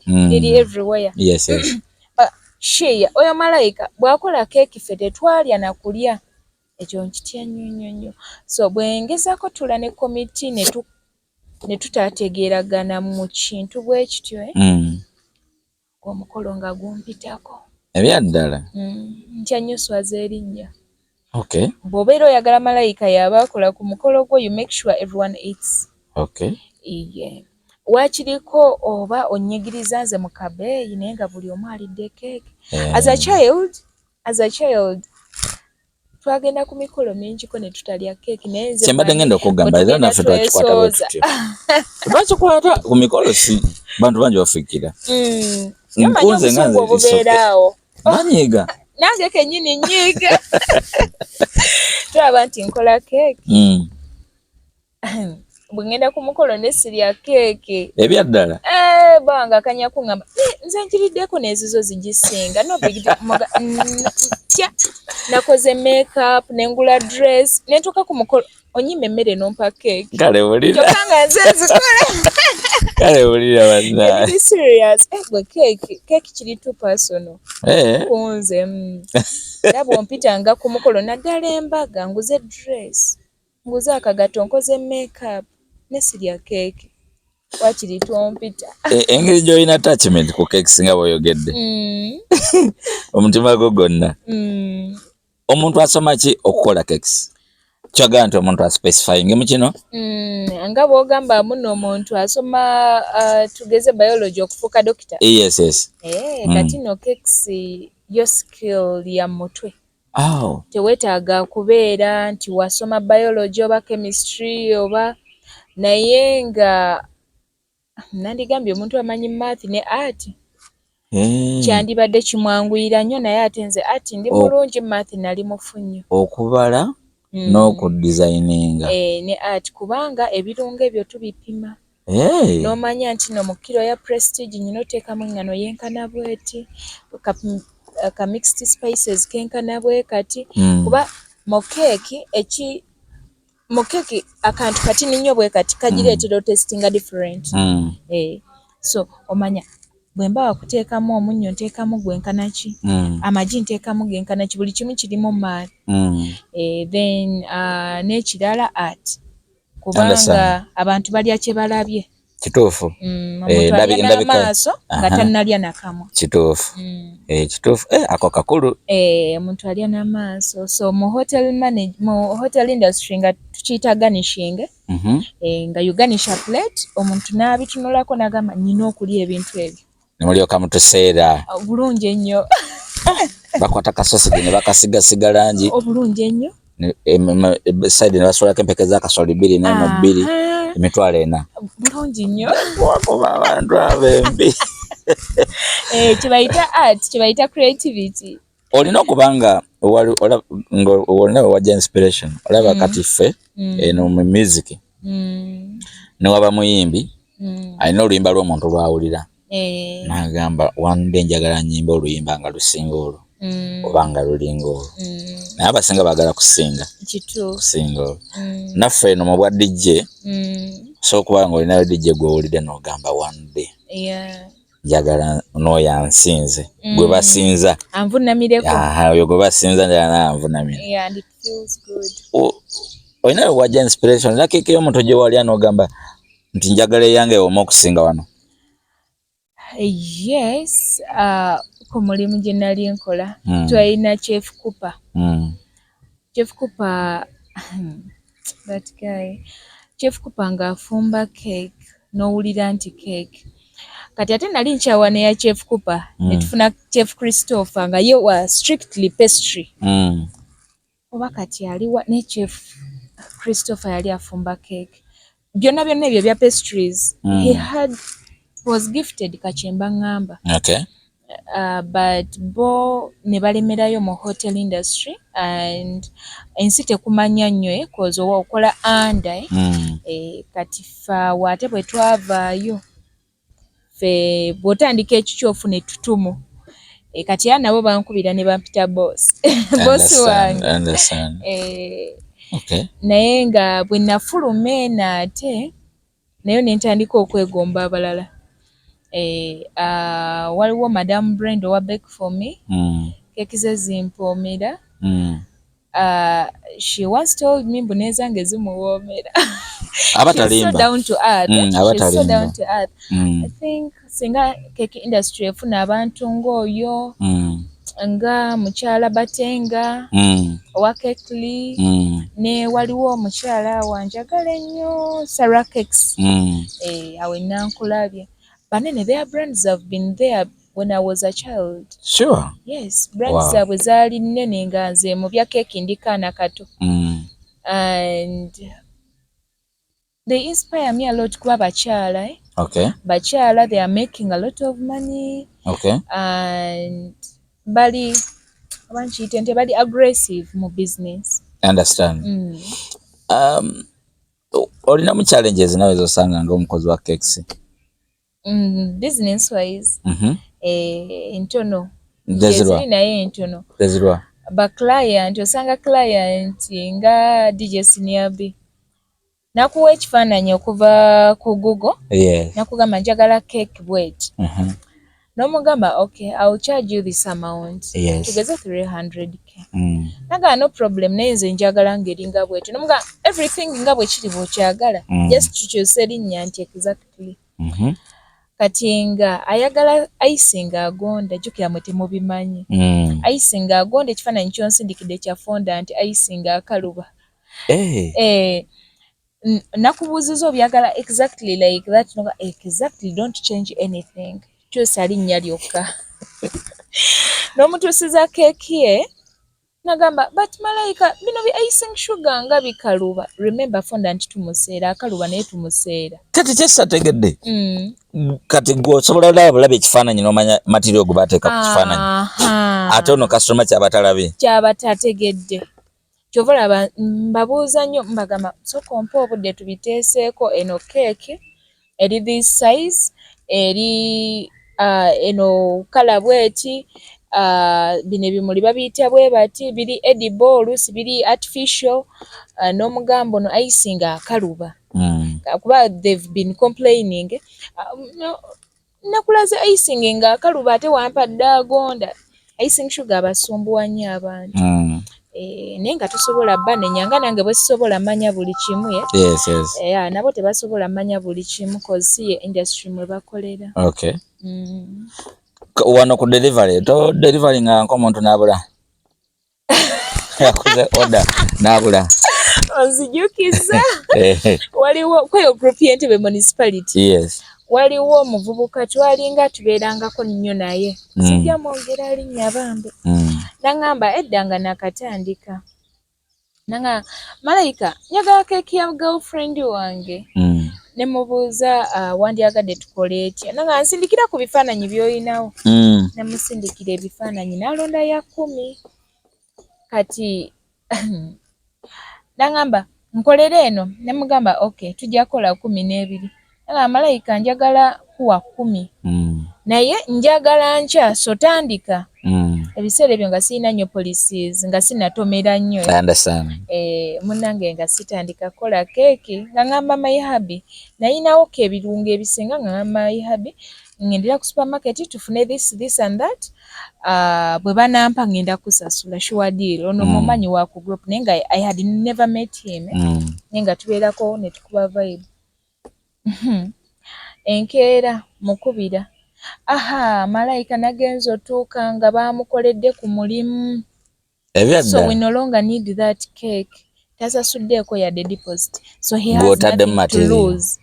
liri everywhere yes yes sheya oyo malayika bw'akola keeki ffe tetwalya na kulya ekyo nkitya nnyo nnyo so bwengezako tula ne komiti ne tutategeeragana mu kintu bwe kityo omukolo nga gumpitako ebyaddala ntya nnyo swaza erinnya Okay. Bw'obeera oyagala malayika yaba akola ku mukolo gwo, you make sure everyone eats. Okay. Yeah. Wakiriko oba onyigiriza nze mu kabeeyi naye nga buli omu alidde keeki. As a child twagenda ku mikolo mingiko ne tutalya keeki naye nze kyembadde ngenda okugamba era naffe twakikwata bwe tutyo. Twakikwata ku mikolo si bantu bangi bafikira. Nkunze nga nze obubeeraawo. Nanyiiga. Nange kennyini nnyiiga. Tulaba nti nkola keeki. Bwe ngenda ku mukolo ne sirya keeki. Ebyaddala. Banga akanya kuŋŋamba nze nkiriddeko n'ezizo zigisinga. No big tya nakoze make-up nengula dress nentuuka ku mukolo onyima emmere nompa keeki. Kale wulira. Kyokka nga nze nzikola. Kale wulira bannange. Be serious. Gwe keeki kiri too personal. Kunze. Era bw'ompitanga ku mukolo naddala embaga nguze dress nguze akagato nkoze make-up ne sirya keeki. Wakiri twompita. Engeri gy'olina attachment ku keeki singa bw'oyogedde. Omutima gwo gwonna. Omuntu asoma ki okukola keeki? Kyagala nti omuntu aspecifying mu kino? Nga bw'ogamba muno omuntu asoma tugeze biology okufuuka dokita. Yes. Kati no keeki yo skill ya mutwe. Oh. Teweetaaga kubeera nti wasoma biology oba chemistry oba naye nga nandigambye omuntu amanyi math ne art. Kyandibadde kimwanguyira nnyo naye ate nze art ndi mulungi math nali mufu nnyo. Okubala n'okudesigninga. Ne art kubanga ebirungo ebyo tubipima. N'omanya nti no mu kiro ya prestige nyina oteekamu engano yenkana bweti. Ka mixed spices kenkana bwe kati. Kuba mu keeki akantu kati nnyo bwe kati kagireetera otestinga different. So omanya bwe mba wakuteekamu omunnyo nteekamu gwenkana ki, amagi nteekamu genkana ki, buli kimu kirimu maani. Then n'ekirala art kubanga abantu balya kye balabye. Kituufu. Omuntu alya n'amaaso nga tannalya nakamwa. Kituufu. Kituufu. Ako kakulu. Omuntu alya n'amaaso. So mu hotel industry nga tukiyita garnishing. Nga you garnish a plate omuntu n'abitunulako n'agamba nnina okulya ebintu ebyo. Nemulyoka mutuseera. Bulungi ennyo. Bakwata kasosi ne bakasigasiga langi. Obulungi ennyo. Side ne basolako empeke z'akasoli 2 n'eno 2 emitwalo 4. Bulungi nnyo. Wakuba abantu abembi. Kibayita art, kibayita creativity. Olina okubanga olina wajja inspiration. Olaba kati ffe eno mu music. Ne waba muyimbi. Alina oluyimba lw'omuntu lwawulira. N'agamba one day njagala nnyimba oluyimba nga lusinga olwo. Obanga lulinga olwo. Naye abasinga baagala kusinga. Kusinga olwo. Naffe eno mu bwa DJ. So kuba nga olinayo DJ gw'owulidde n'ogamba one day. Njagala n'oyo ansinze. Gwe basinza. Anvunamireko. Oyo gwe basinza njagala anvunamira. And it feels good. Olina wajja inspiration. Era keeki y'omuntu gye walya n'ogamba nti njagala eyange ewoma okusinga wano. Yes. Ku mulimu gye nali nkola twalina Chef Cooper. Chef Cooper that guy. Chef Cooper ng'afumba cake n'owulira nti cake. Kati ate nali nkyawa ne ya Chef Cooper ne tufuna Chef Christopher nga ye wa strictly pastry. Oba kati aliwa ne Chef Christopher yali afumba cake. Byonna ebyo bya pastries. He was gifted kachemba ngamba. Okay. But bo ne balemerayo mu hotel industry and ensi tekumanya nnyo cause okola anda kati fa wate bwe twavaayo fe bwotandika ekikyofu ne tutumu kati ya nabo bankubira ne bampita boss boss wange. Okay. Naye nga bwe nafuluma naate nayo ne ntandika okwegomba abalala. Waliwo Madam Brenda wa Bake for Me. Keeki ze zimpoomera. She once told me mbunezange zimuwoomera. She's so down to earth. She's so down to earth. I think singa keeki industry efuna abantu ng'oyo nga mukyala Batenga owa Kekli ne waliwo omukyala wanjagala ennyo Sarakex awe Nankulabye. Banene, their brands have been there when I was a child. Sure. Yes, brands zaabwe zaali nnene nga nze mu bya keeki ndi kaana kato. And they inspire me a lot kuba bakyala. Okay. Bakyala, they are making a lot of money. Okay. And bali aggressive mu business. I understand. Olinamu challenges nawe zosanga ng'omukozi wa keeki? Business wise. Entono. Dezirwa. Naye entono. Dezirwa. Ba client, osanga client nga DJ Senior B. Nakuwa ekifaananyi okuva ku Google. Yes. Nakugamba njagala cake bwet. Nomugamba, okay, I will charge you this amount. Yes. Tugeze 300k. Naga no problem, naye nze njagala ngeri nga bwetyo. Nomugamba everything nga bwe kiri bw'okyagala. Just tukyuse erinnya nti exactly. Kati nga ayagala icing agonda, jjukira mwe temubimanyi. Icing agonda ekifaananyi ky'onsindikidde kya fondant icing akaluba. Nakubuuziza obyagala exactly like that. No, exactly, don't change anything. Kyusa linnya lyokka. N'omutuusiza keeki ye nagamba, but Malayika, bino bi icing sugar nga bikaluba. Remember fondant tumuseera, akaluba naye tumuseera. Kati kyesategedde. Kati gwe osobola olaba ekifaananyi n'omanya material gwe bateeka ku kifaananyi. Ate ono customer ky'abatalabye. Ky'abatategedde. Kyova olaba mbabuuza nnyo mbagamba sooka ompe obudde tubiteeseeko eno keeki eri this size, eri eno kala bweti, bino ebimuli babiyita bwe bati, biri edible oluusi biri artificial, n'omugambo ono icing akaluba. Kuba they've been complaining. Nakulaze icing nga akaluba ate wampadde agonda. Icing sugar abasumbuwa nnyo abantu. Naye nga tosobola banenya nga nange bwe sisobola manya buli kimu. Yes. Nabo tebasobola manya buli kimu cause si ye industry mwe bakolera. Okay. Wano ku delivery, to delivery nga nk'omuntu n'abula. Yakuze order n'abula. Onzijukiza. Waliwo kweyo group y'Entebbe municipality. Yes. Waliwo omuvubuka twalinga tubeerangako nnyo naye. Sijja mwogera linnya bambi. Nangamba edda nga nakatandika. Nanga Malayika, njagala keeki ya girlfriend wange. Ne mubuuza wandyagadde tukole etya. Nanga nsindikira ku bifaananyi by'olinawo. Ne musindikira ebifaananyi n'alonda ya 10. Kati nangamba nkolere eno. Ne mugamba okay, tujja kola 12. Nanga Malayika njagala kuwa 10. Naye njagala nkya sotandika. Ebiseera ebyo nga sirina nnyo policies, nga sinatomera nnyo. I understand. Munnange nga sitandika kola keeki nga ngamba my hubby. Nayinawo ko ebirungo ebisinga nga ngamba my hubby. Ngendera ku supermarket tufune this and that. Bwe banampa ngenda kusasula sure deal. Ono mumanyi wa ku group naye nga I had never met him. Naye nga tubeerako ne tukuba vibe. Enkeera mukubira. Malayika nagenza otuuka nga baamukoledde ku mulimu. So we no longer need that cake. Tasasuddeeko yadde deposit. So he has nothing to lose.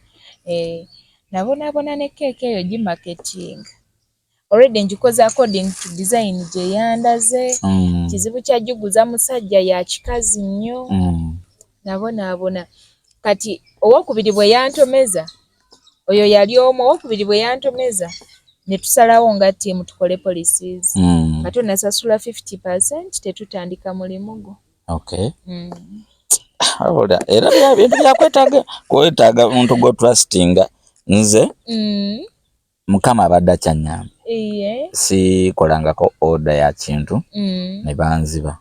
Nabonaabona ne cake eyo gimarketing. Already njikoze according to design gye yandaze. Kizibu kyajjuguza musajja ya kikazi nnyo. Nabonaabona. Kati owokubiri bwe yantomeza. Oyo yali omu owokubiri bwe yantomeza. Ne tusalawo nga tiimu tukole policies. Kati nasasula 50% tetutandika mulimu gwo. Okay. Era bintu kwetaaga omuntu go trustinga nze. Mukama abadde akyanyamba. Si kolangako order ya kintu ne banziba.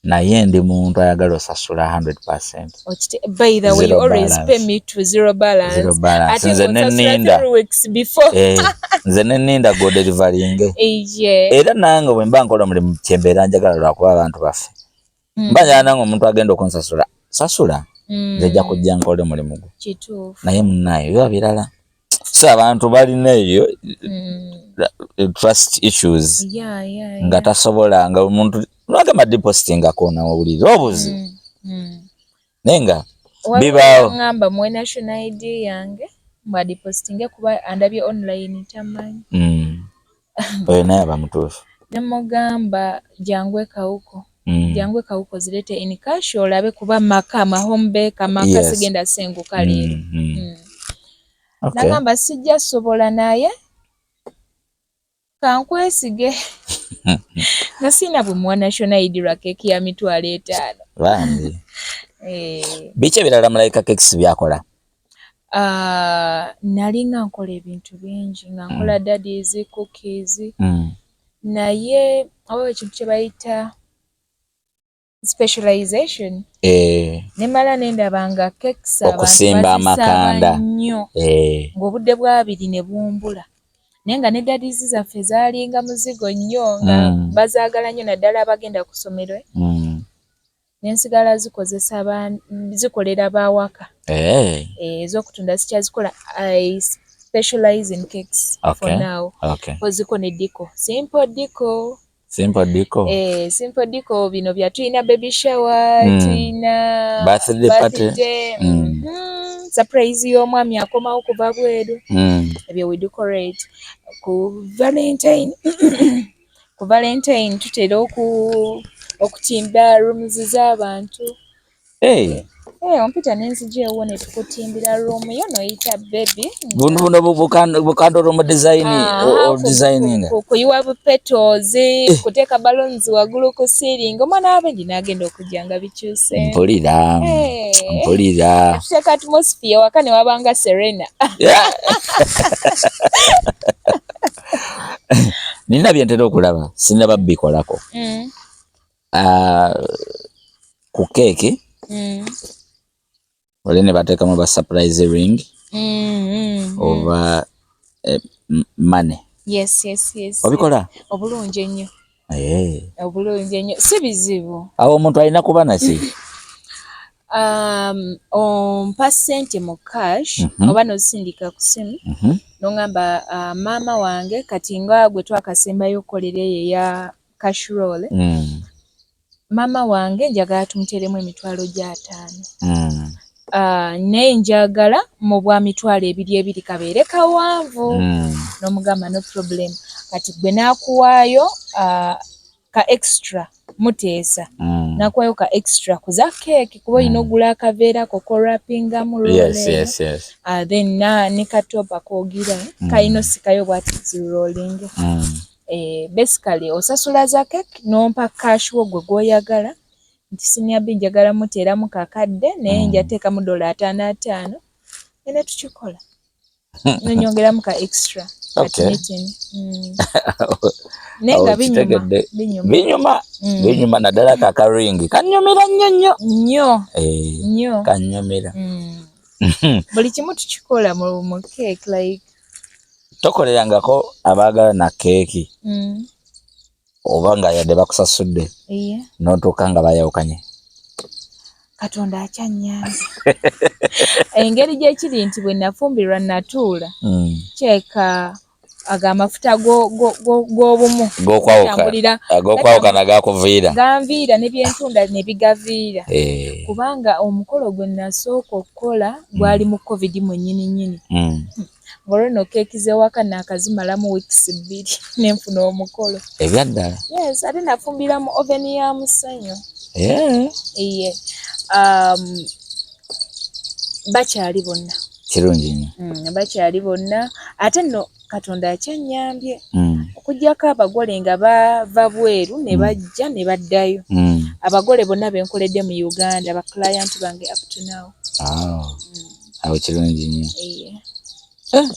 Naye ndi muntu ayagala osasula 100%. By the way, always pay me to zero balance. Zero balance. Nze neninda. 3 weeks before. Nze neninda go delivering. Era nange bwe mba nkola mulimu kyembeera njagala lwakuba abantu baffe. Mbanya nange omuntu agenda okunsasula. Sasula. Nze jja kujja nkole mulimu gwo. Kituufu. Naye munnaye biba birala. oluusi abantu balina eyo trust issues nga tasobola nga omuntu lwagamba depositingako nawulira obuzibu naye nga bibaawo ngamba mwe national ID yange mwa depositinge kuba andabye online tamanyi oyo naye aba mutuufu nemugamba jangwe kawuko zirete in cash olabe kuba maka mahomebeka maka sigenda senguka leero nagamba sijja sobola naye kankwesige nga sina bwe mwa national ID lwa keeki ya mitwalo 5 bandi biki ebirala Malayika Cakes byakola? Nali nga nkola ebintu bingi nga nkola daddies cookies naye awo ekintu kye bayita specialization nemala nendaba nga cakes okusimba amakanda nnyo ng'obudde bwabiri ne bumbula naye nga ne daddies zaffe zaalinga muzigo nnyo nga bazaagala nnyo naddala abagenda ku ssomero nensigala zikolera bawaka ez'okutunda sikyazikola. I specialize in cakes for now koziko ne diko simple diko bino bya tulina baby shower tulina birthday surprise y'omwami akomawo kuva bweru ebyo we decorate ku Valentine tutera okutimba rooms z'abantu ompita n'enzija ewo ne tukutimbira room yo noyita baby buno bukando mu designing kuyiwa petals kuteeka balloons waggulu ku ceiling omwana wabendi n'agenda okujja nga bikyuse mpulira tuteeka atmosphere waka ne wabanga Serena nina byentera okulaba sinaba bikolako ku keeki wale ne bateekamu ba surprise ring oba money. Yes. Obikola obulungi ennyo si bizibu awo omuntu alina kuba naki ompa ssente mu cash oba nozisindika ku simu nongamba maama wange kati nga gwe twakasembayo okukolera eyo eya cash roll maama wange njagala tumuteremu emitwalo 5 naye njagala mu bwa mitwalo 2 kabeere kawanvu n'omugamba no problem kati gwe nakuwaayo ka extra muteesa nakuwaayo ka extra kuza keeki kuba olina ogula akaveera kokorapinga mu roole then ne katopa koogira kalina osikayo bwati zirolling basically osasula za keeki nompa cash wo gwe gwoyagala nti senior B njagala muteeramu kakadde naye njateekamu $5 ene tukikola nonyongeramu ka extra nenga binyuma naddala kakaringi kanyumira nnyo kanyumira buli kimu tukikola mu cake like tokolerangako abaagala na keeki oba nga yadde bakusasudde notuuka nga bayawukanye Katonda akyanyambye engeri gyekiri nti bwe nafumbirwa natuula kyeka agamafuta g'obumu g'okwawukana gakuviira ganviira ne byentunda ne bigaviira kubanga omukolo gwe nasooka okukola gwali mu covid mwennyini ng'olwo no keeki z'ewaka naakazimalamu weeks 2 nenfuna omukolo ebyaddala ate nafumbira mu oven ya musanyu bakyali bonna kirungi nnyo bakyali bonna ate nno Katonda akyanyambye okuggyako abagole nga bava bweru ne bajja ne baddayo abagole bonna benkoledde mu Uganda ba client bange up to now awo kirungi nnyo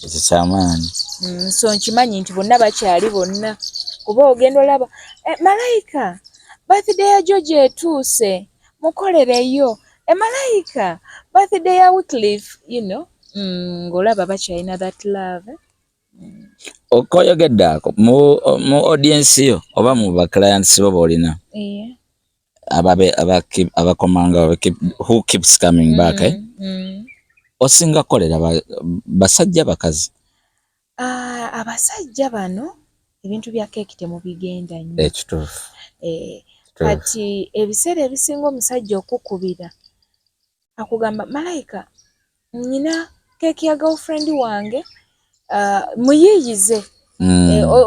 ekyo kyamaanyi so nkimanyi nti bonna bakyali bonna kuba ogenda olaba Malayika birthday ya George etuuse mukolereyo Malayika birthday ya Wycliffe ng'olaba bakyalina that love okoyogedde ako mu audience yo oba mu ba clients bo boolina abakomanga who keeps coming back osinga kolera basajja bakazi Abasajja bano ebintu bya keeki temubigenda nnyo. Ekituufu. Kati ebiseera ebisinga omusajja okukubira akugamba Malayika nnyina keeki ya girlfriend wange muyiyize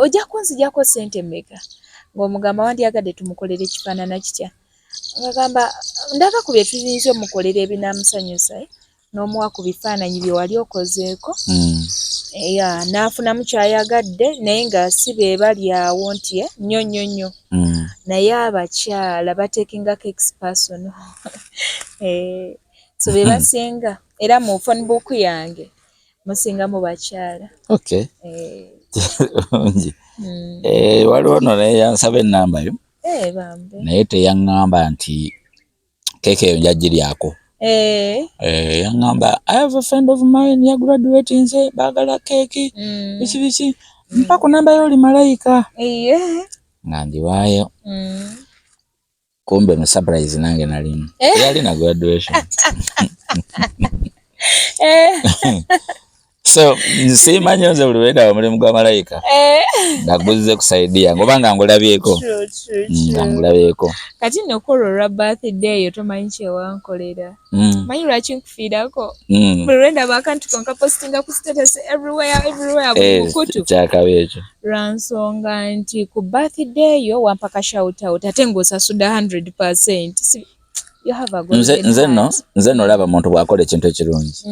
ojja kunzijako ssente mmeka ng'omugamba wandyagadde tumukolere ekifaanana kitya ng'agamba ndaga ku bye tuyinza omukolera ebinaamusanyusa n'omuwa ku bifaananyi bye wali okozeeko n'afunamu kyayagadde naye nga si be bali awo nti nnyo naye abakyala batekinga cakes personal so be basinga era mu phone book yange musingamu bakyala. Waliwo no naye yansaba ennamba yo bambe naye teyaŋŋamba nti keeki eyo njagiryako. Yaŋŋamba I have a friend of mine ya graduate nze baagala keeki biki mpa ku namba y'oli Malayika nga ngiwaayo. Kumbe mu surprise nange nalimu yali na graduation. So nsimanyi nze buli wenda omulimu gwa Malayika naguze kusaidia ngobanga ngulabyeko. Ngulabyeko kati nokolo olwa birthday eyo tomanyi kyewankolera manyi lwaki nkufiirako buli lwenda bakanti konka postinga ku status everywhere mukutu kyakabe ekyo lwa nsonga nti ku birthday eyo wampaka shout out ate ng'osasudde 100%. Nze no olaba omuntu bw'akola ekintu ekirungi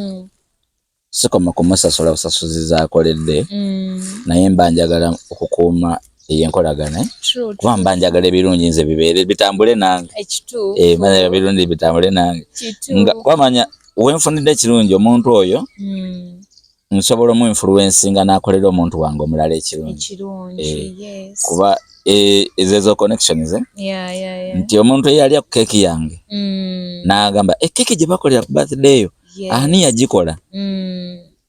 sikoma kumusasula busasuziza akoledde naye mba njagala okukuuma eyenkolagana kuba mba njagala ebirungi nze bibeere bitambule nange ebirungi bitambule nange nga kwamanya wenfunidde ekirungi omuntu oyo nsobola omu influencinga n'akolera omuntu wange omulala ekirungi kuba ezezo connections nti omuntu eyalya ku keeki yange n'agamba keeki gye bakolera ku birthday yo ani yagikola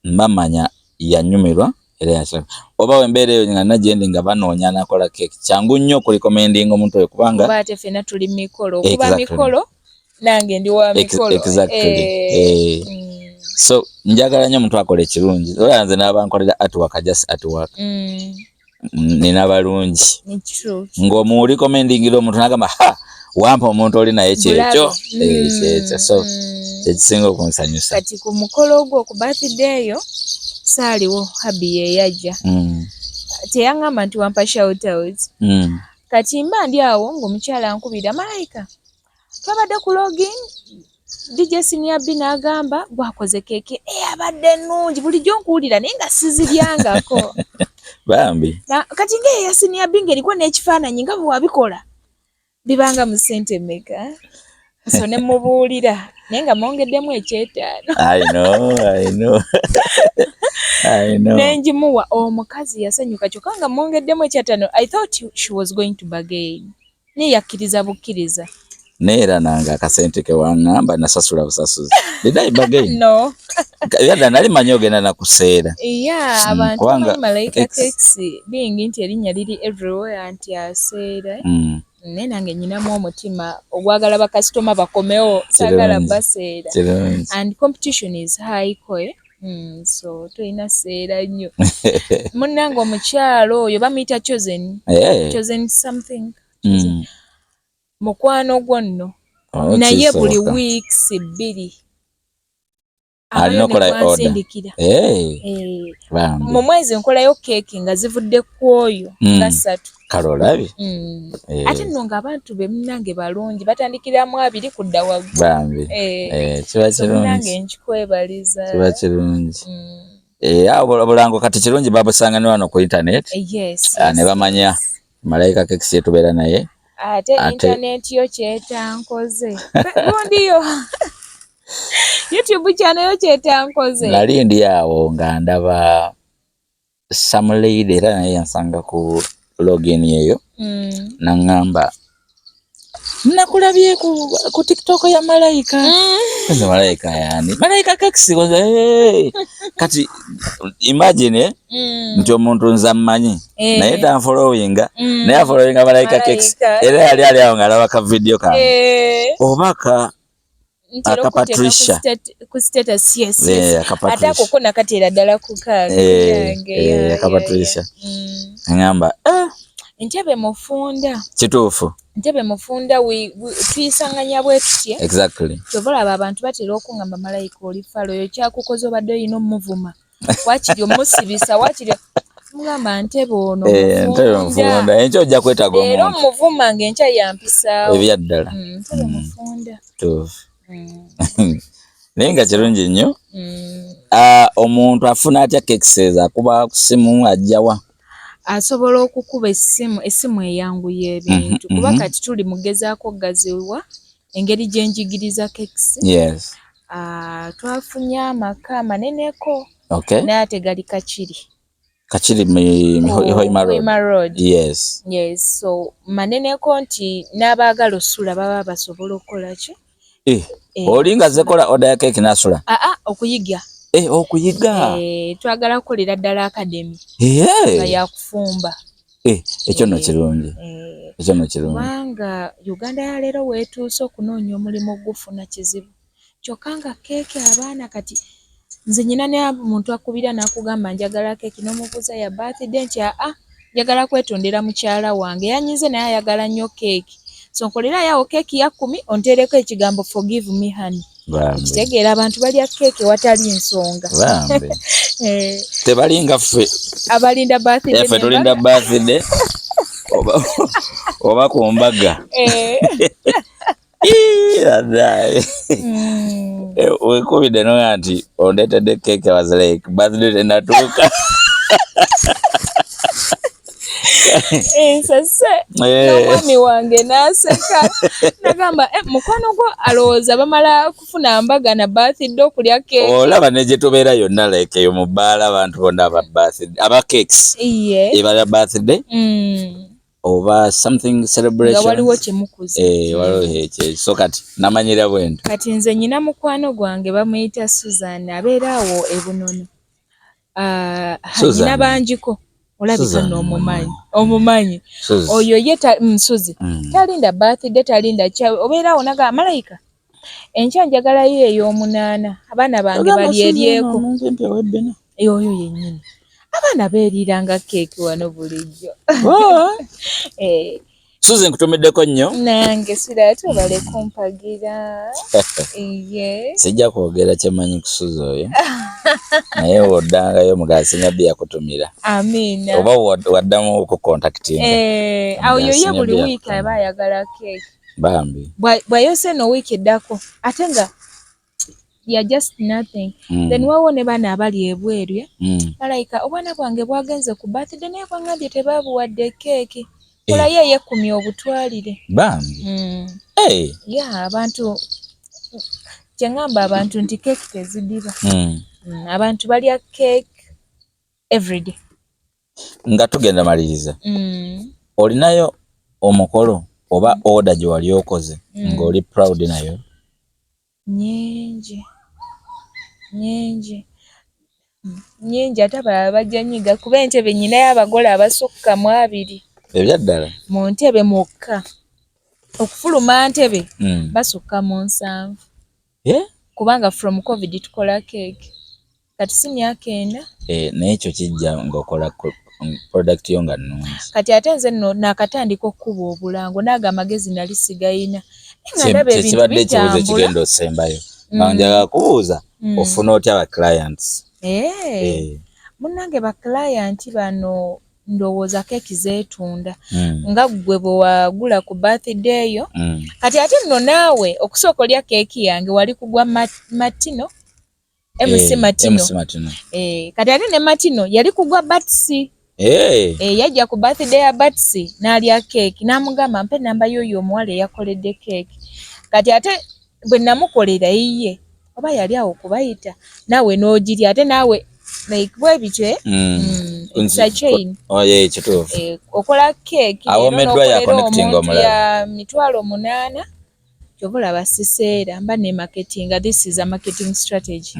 mba manya yanyumirwa era yasaba oba wembeera eyo nga nagyendi nga banoonya nakola keeki kyangu nnyo okulikomendinga omuntu oyo kubanga oba ate ffenna tuli mikolo kuba mikolo nange ndi wa mikolo so njagala nnyo omuntu akola ekirungi ola nze n'abankolera artwork just artwork nina balungi ng'omuwuli komendingira omuntu n'agamba wampa omuntu oli naye kyekyo so ekisinga okunsanyusa. Kati ku mukolo ogwo ku birthday eyo saaliwo habi yeyajja teyaŋŋamba nti wampa shout out kati mba ndi awo ng'omukyala ankubira Malayika twabadde ku login DJ Senior B n'agamba gwakoze keeki abadde nnungi bulijjo nkuwulira naye nga siziryangako bambi kati ng'eya Senior B ng'eriko n'ekifaananyi nga bwe wabikola bibanga mu ssente mmeka so ne mubuulira naye nga mwongeddemu ekyetaano. I know. Nenjimuwa omukazi yasanyuka kyokka nga mwongeddemu ekyetaano. I thought she was going to bargain naye yakkiriza bukkiriza neera nange akasente ke waŋŋamba nasasula busasuzi did I bargain? No. Yadda nali manyi ogenda nakuseera abantu bamanyi Malayika Cakes being nti erinnya liri everywhere nti aseera naye nange nyinamu omutima ogwagala bakasitoma bakomewo saagala baseera and competition is high koe so toyina seera nnyo munnange omukyalo oyo bamuyita chosen something mukwano gwo nno naye buli weeks 2 alinansindikira mu mwezi nkolayo keeki nga zivudde ku oyo nga 3 kalolabi ate nno ng'abantu be munnange balungi batandikiramu 2 kudda waggulu bambi kiba kirungi munnange nkikwebaliza kiba kirungi obulango kati kirungi babusanga ne wano ku internet ne bamanya Malayika Cakes yetubeera naye ate internet yo kyetankoze lundiyo YouTube channel yo kyetankoze nali ndi awo nga ndaba some lady era naye yansanga ku login eyo naŋŋamba nakulabye ku TikTok ya Malayika Malayika yani Malayika Cakes kati imagine nti omuntu nza mmanyi naye tanfollowinga naye afollowinga Malayika Cakes era yali awo ng'alaba ka video kange obaka aka Patricia ku status yes ate ako kona katera ddala ku kaga yange aka Patricia ngamba Ntebe Mufunda kituufu Ntebe Mufunda tuyisanganya bwe tutye exactly tovolaba abantu batera okungamba malayika oli falo yo kyakukoze obadde olina omuvuma wakiri omusibisa wakiri mugamba Ntebe ono Mufunda enkyo ojja kwetaaga omuntu era omuvuma ng'enkya yampisaawo ebyaddala Ntebe Mufunda tuufu naye nga kirungi nnyo omuntu afuna atya kekiseza akuba ku ssimu ajjawa asobola okukuba essimu eyanguya ebintu kuba kati tuli mugezaako gaziwa engeri gyenjigiriza kekisi twafunye amaka maneneko naye ate gali Kakiri Hoima Road yes so maneneko nti n'abaagala osula baba basobola okukola ki olinga zekola oda ya keki nasula okuyiga okuyiga twagala kukolera ddala academy nga yakufumba ekyo no kirungi kubanga Uganda ya leero weetuuse okunoonya omulimu gufuna kizibu kyokka nga keeki abaana kati nze nyina ne muntu akubira n'akugamba njagala keeki n'omubuuza ya birthday nti njagala kwetondera mukyala wange yanyize naye ayagala nnyo keeki so nkolera yawo keeki ya 10 ontereko ekigambo forgive me honey kitegeera abantu balya keeki watali nsonga tebalinga ffe abalinda birthday ffe tulinda birthday oba ku mbaga wekubidde noga nti ondeetedde keeki was like birthday tenatuuka ensese n'omwami wange n'aseka nagamba mukwano gwo alowooza bamala kufuna mbaga na birthday okulya keeki olaba ne gye tubeera yonna like eyo mu bbaala abantu bonna aba birthday aba cakes ebala birthday oba something celebration nga waliwo kyemukuze waliwo ekyo so kati namanyira bwento kati nze nyina mukwano gwange bamuyita Susan abeera awo ebunono nyina banjiko olabika n'omumanyi oyo ye Suzi talinda birthday talinda obeera awo naga malayika enkya njagalayo ey'omunaana abaana bange bali eryeko oyo yennyini abaana beeriranga keeki wano bulijjo Suzi nkutumiddeko nnyo nange sirate obale kumpagira sijja kwogera kyemanyi ku Suzi oyo naye woddangayo Mugaasinya bbi yakutumira amiina oba waddamu okukontaktinga oyo ye buli wiiki aba ayagala keeki bambi bwayose no wiiki eddako ate nga ya just nothing then wawo ne bana abali ebweru malayika obwana bwange bwagenze ku birthday naye bwangambye tebabuwadde keeki kolayo ey'ekkumi obutwalire bambi abantu kyeŋŋamba abantu nti keeki tezidiba abantu balya keeki everyday nga tugenda maliriza olinayo omukolo oba order gye wali okoze ng'oli proud nayo nyingi ate abalala bajja nyiga kuba entebe nyinayo abagole abasukka mu 2 ebyaddala mu ntebe mwokka okufuluma ntebe basukka mu 7 kubanga from covid tukola keeki kati si myaka 4 naye ekyo kijja ng'okola product yo nga nnungi kati ate nze nno nakatandika okkuba obulango naaga amagezi nali sigayina nga ndaba ebintu bitambula kigenda osembayo nga njagala kubuuza ofuna otya aba clients munnange ba client bano ndowooza keeki zeetunda nga ggwe bwe wagula ku birthday yo kati ate nno naawe okusooka olya keeki yange wali kugwa matino MC Matino kati ate ne Matino yali kugwa Batsi yajja ku birthday ya Batsi n'alya keeki n'amugamba mpe namba y'oyo omuwala eyakoledde keeki kati ate bwe namukolera yiye oba yali awo kubayita naawe n'ogirya ate naawe like bwe bityo chain okola keeki awomeddwa ya connecting omulala ya 8,000 kyobola basiseera mba ne marketing this is a marketing strategy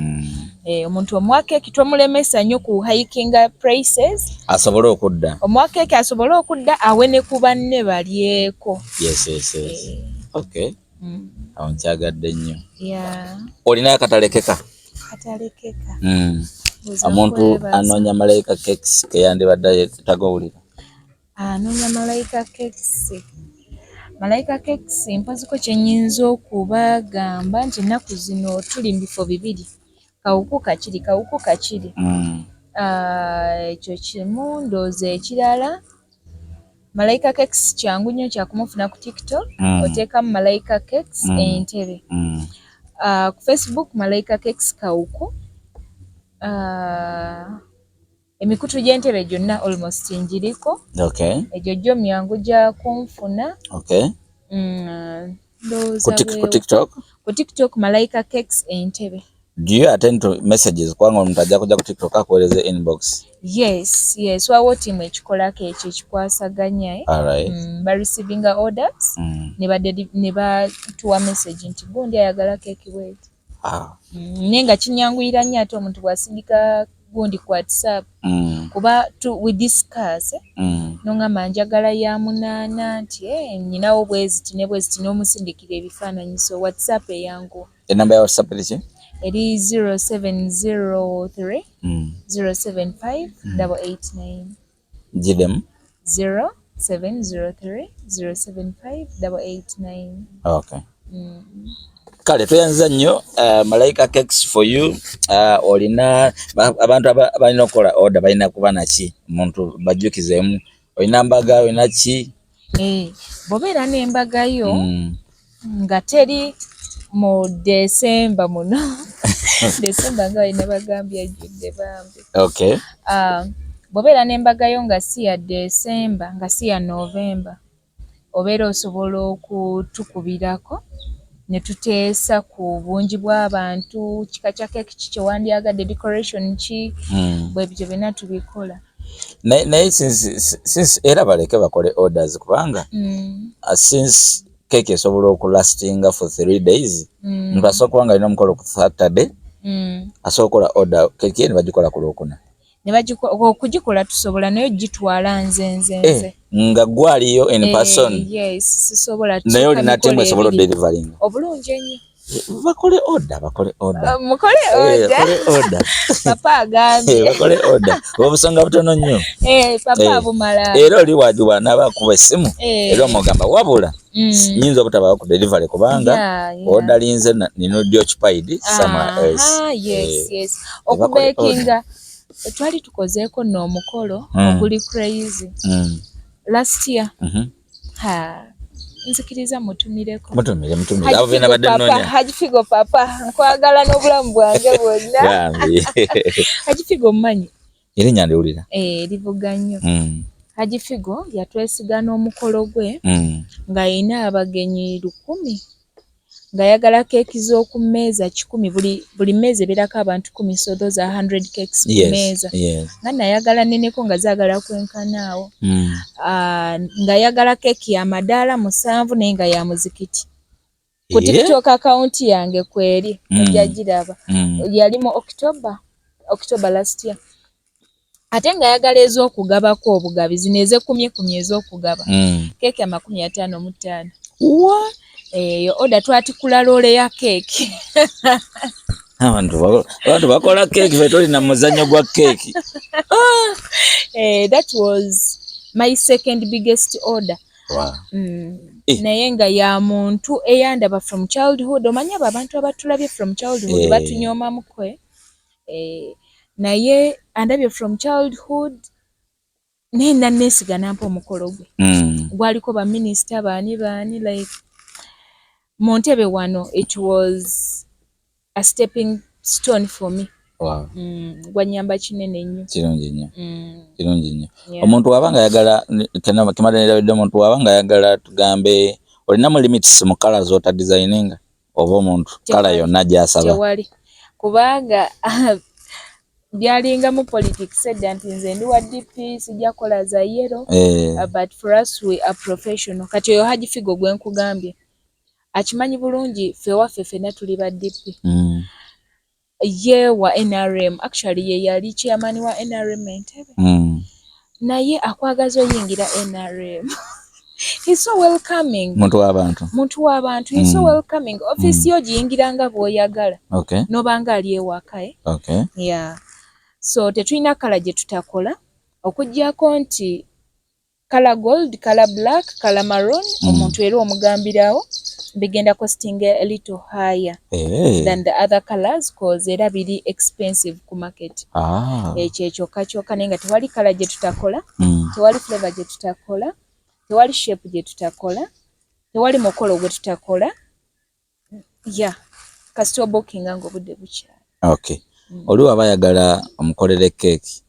omuntu omuwa keeki tomulemesa nnyo ku hiking prices asobole okudda omuwa keeki asobole okudda awe ne ku banne balyeko yes okay Onchagadde nnyo. Yeah. Olina akatalekeka. Katalekeka. Omuntu anoonya Malayika Cakes ke yandibadde tagowulira. Anoonya Malayika Cakes. Malayika Cakes mpoziko kye nnyinza okubagamba nti ennaku zino tuli mu bifo bibiri. Kawuku kakiri. Ekyo kimu ndowooza ekirala. Malayika Cakes kyangu nnyo kyakumufuna ku TikTok. Oteekamu Malayika Cakes Entebbe. Ku Facebook Malayika Cakes Kawuku. Emikutu gy'Entebbe gyonna almost njiriko. Okay. Egyo gyo myangu gya kunfuna. Okay. Ku TikTok? Ku TikTok Malayika Cakes Entebbe. Do you attend to messages kwanga omuntu ajja kujja ku TikTok akuweereze inbox? Yes. Waliwo ttiimu ekikolako ekyo ekikwasaganya. Ba receiving orders. Ne batuwa message nti gundi ayagala keeki bweti. Naye nga kinyanguyira nnyo ate omuntu bw'asindika gundi ku WhatsApp. Kuba we discuss. N'ongamba njagala ya 8 nti nnyinawo bweziti ne bweziti n'omusindikira ebifaananyi. So WhatsApp eyangu. Enamba ya WhatsApp eriki? Eri 0703 075 889. Gidemu? 0703 075 889. Okay. Kale tuyanza nnyo Malayika Cakes for you. Olina abantu abalina okukola order balina kuba naki omuntu bajjukizeemu. Olina mbaga olina ki? Bw'obeera n'embagayo nga teri mu December muno. December nga balina bagambye ajjudde bambi. Okay. Bw'obeera n'embagayo nga si ya December nga si ya November, obeera osobola okutukubirako ne tuteesa ku bungi bw'abantu, kika kya keeki ki kye wandyagadde, decoration ki, bwebyo byonna tubikola. Naye since era baleke bakole orders kubanga since keeki esobola okulastinga for 3 days, omuntu asobola okuba nga alina omukolo ku Saturday, asobola okukola order keeki ne bagikola ku Lwokuna. Okugikola tusobola naye gitwala nze. Nga gwaliyo in person. Yes, sisobola. Naye olina tiimu esobola delivering. Obulungi ennyo. Bakole order. Mukole order. Papa agambye. Bakole order. Obusonga butono nnyo. Papa abumala. Era oli wajuba n'abakuba essimu. Era omugamba wabula. Nyinza obutabawo ku delivery kubanga order linze nino dio occupied somewhere else. Yes. Okubekinga twali tukozeeko n'omukolo oguli crazy. Last year. Nzikiriza mutumireko. Mutumire. Abo bena badde nnonya. Haji Figo papa, nkwagala n'obulamu bwange bwonna. Haji Figo mmanyi. Erinnya ndiwulira. Livuga nnyo. Haji Figo yatwesiga n'omukolo gwe nga ayina abagenyi 1,000. Nga ayagala keeki z'oku mmeeza 100, buli mmeeza ebeerako abantu 10, so those are 100 cakes ku mmeeza. Nga nayagala nneneko nga zaagala kwenkanaawo. Nga ayagala keeki ya madaala 7 naye nga ya muzikiti. Ku TikTok account yange kweri ojja giraba. Yali mu October last year. Ate nga ayagala ez'okugabako obugabi zino ez'ekumye ez'okugaba. Keeki ya 55. What? Order twatikula loole ya keeki. Abantu bakola keeki fetoli na muzanyo gwa keeki. That was my second biggest order. Wow. Naye nga ya muntu eyandaba from childhood. Omanya abantu abatulabye from childhood batunyooma mukwe. Naye andabye from childhood naye nanneesiga nampa omukolo gwe. Gwaliko ba minisita baani like mu Ntebe wano, it was a stepping stone for me. Wow. Gwanyamba kinene nnyo. Kirungi nnyo. Omuntu wabanga ayagala kimadanira omuntu wabanga ayagala tugambe olinamu limits mu kala zota designinga oba omuntu kala yonna gy'asaba. Tewali. Kubanga byalinga mu politics edda nti nze ndi wa DP sijja kola za yellow. But for us we are professional. Kati oyo Haji Figo gwe nkugambye akimanyi bulungi ffe waffe ffenna tuli ba DP. Ye wa NRM, actually ye yali chairman wa NRM Entebbe. Naye akwagaza oyingira NRM. He's so welcoming. Muntu w'abantu. He's so welcoming. Office yo giyingiranga bw'oyagala. Okay. Nobanga ali ewaka. Okay. Yeah. So tetulina kala gye tutakola okuggyako nti kala gold, kala black, kala maroon, omuntu era omugambirawo bigenda costing a little higher than the other colors cause era biri expensive ku market. Ekyo kyokka naye nga tewali kala gye tutakola, tewali flavor gye tutakola, tewali shape gye tutakola, tewali mukolo gwe tutakola. Yeah. Kasito booking nga obudde bukyali. Okay. Oliwo abayagala omukolere cake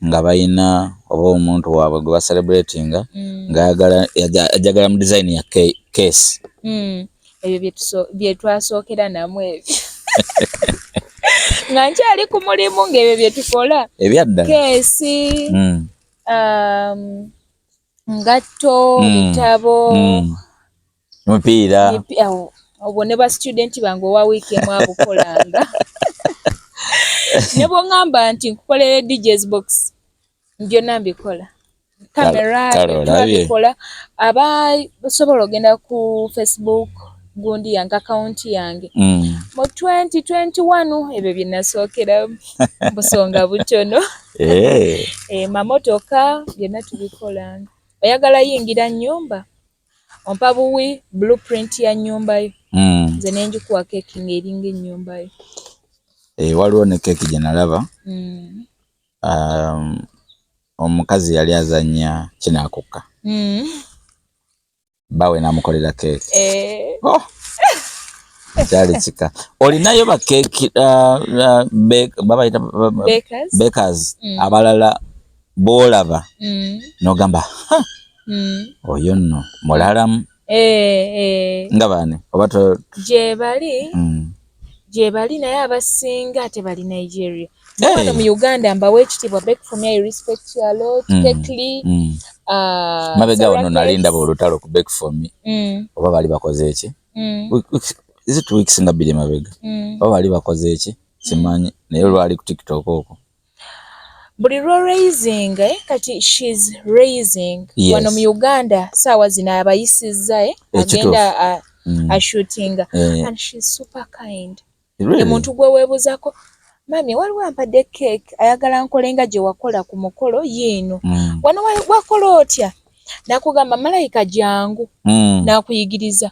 nga bayina oba omuntu waabwe gwe baselebratinga nga yajagala mu design ya case. Ebyo bye twasookera namwe ebyo. Nga nkyali ku mulimu ng'ebyo bye tukola. Ebyaddala. Case, ngatto, bitabo, mupiira. Obwo ne ba student bange owa wiiki emu abukolanga. Ne bw'ongamba nti nkukolere DJ's box, byonna mbikola. Kamera, byonna abasobola ogenda ku Facebook gundi yange account yange. Mu 2021 ebyo bye nasookeramu busonga butono. Mamotoka byonna tubikolanga. Oyagala yingira nnyumba? Ompa buwi blueprint ya nnyumba yo. Nze ne njikuwa keeki ng'eringa ennyumba yo. Waliwo ne keeki gye nalaba. Omukazi yali azannya kinaakuka. Bawe n'amukolera keeki. Kyali kika. Olinayo ba keeki babayita bakers abalala boolaba n'ogamba oyo nno mulalamu. Nga baani oba gye bali naye abasinga tebali Nigeria. Wano mu Uganda mbawa ekitiibwa Bake For Me, I respect you a lot. Kekli. Mabega wano nali ndaba olutalo ku Bake For Me. Oba bali bakoze eki? Is it weeks nga bbiri mabega? Oba bali bakoze eki? Simanyi naye lwali ku TikTok okwo. Buli lwa raising kati she's raising. Wano mu Uganda saawa zino abayisizza agenda shooting and she's super kind. Omuntu gwe weebuzaako, mami waliwo ampadde cake ayagala nkolenga gye wakola ku mukolo yiino. Wano wakola otya? Nakugamba malayika jangu. Nakuyigiriza.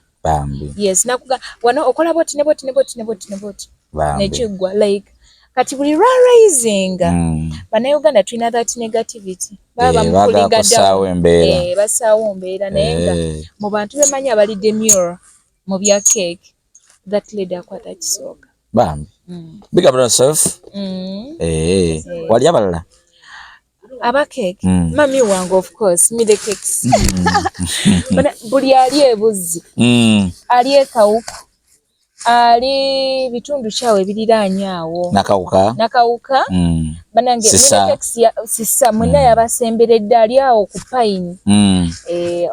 Yes, nakugamba wano okola boti ne boti ne boti ne boti ne boti. Nekiggwa like kati buli lwa raising Bannayuganda tulina that negativity. Baba bamukulinga ddawo. Basaawo mbeera naye nga mu bantu bemanyi abali demure mu bya cake that lady akwata kisooka. Bambi. Big up yourself. Wali abalala? Aba cake. Mami wange of course, me the cakes. Buli ali ebuzzi. Ali ekawuka. Ali bitundu kyawe ebiriraanye awo. Nakawuka. Banange sissa mwena yabasemberedde ali awo ku pine.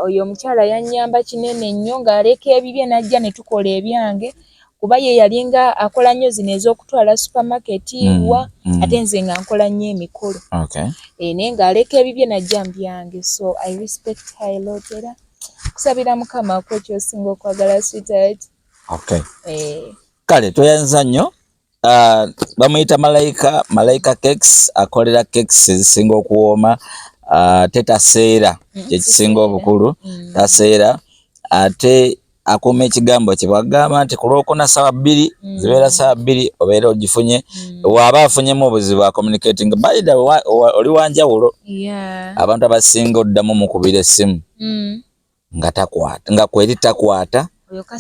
Oyo omukyala yannyamba kinene nnyo ng'aleka ebibye n'ajja ne tukola ebyange. Kuba ye yalinga akola nnyo zino ez'okutwala supermarket wa ate nze nga nkola nnyo emikolo. Naye ng'aleka ebibye n'ajja mu byange. So I respect her a lot era kusabira Mukama ko ky'osinga okwagala sweetheart. Kale toyanza nnyo. Bamuyita Malayika Cakes akolera cakes ezisinga okuwooma tetaseera kyekisinga obukulu taseera ate akuuma ekigambo kye bagamba nti ku Lwokuna ssaawa 2 zibeera ssaawa 2 obeera ogifunye waaba afunyemu obuzibu bwa communicating by the way oli wanjawulo abantu abasinga oddamu mukubira essimu nga kweri takwata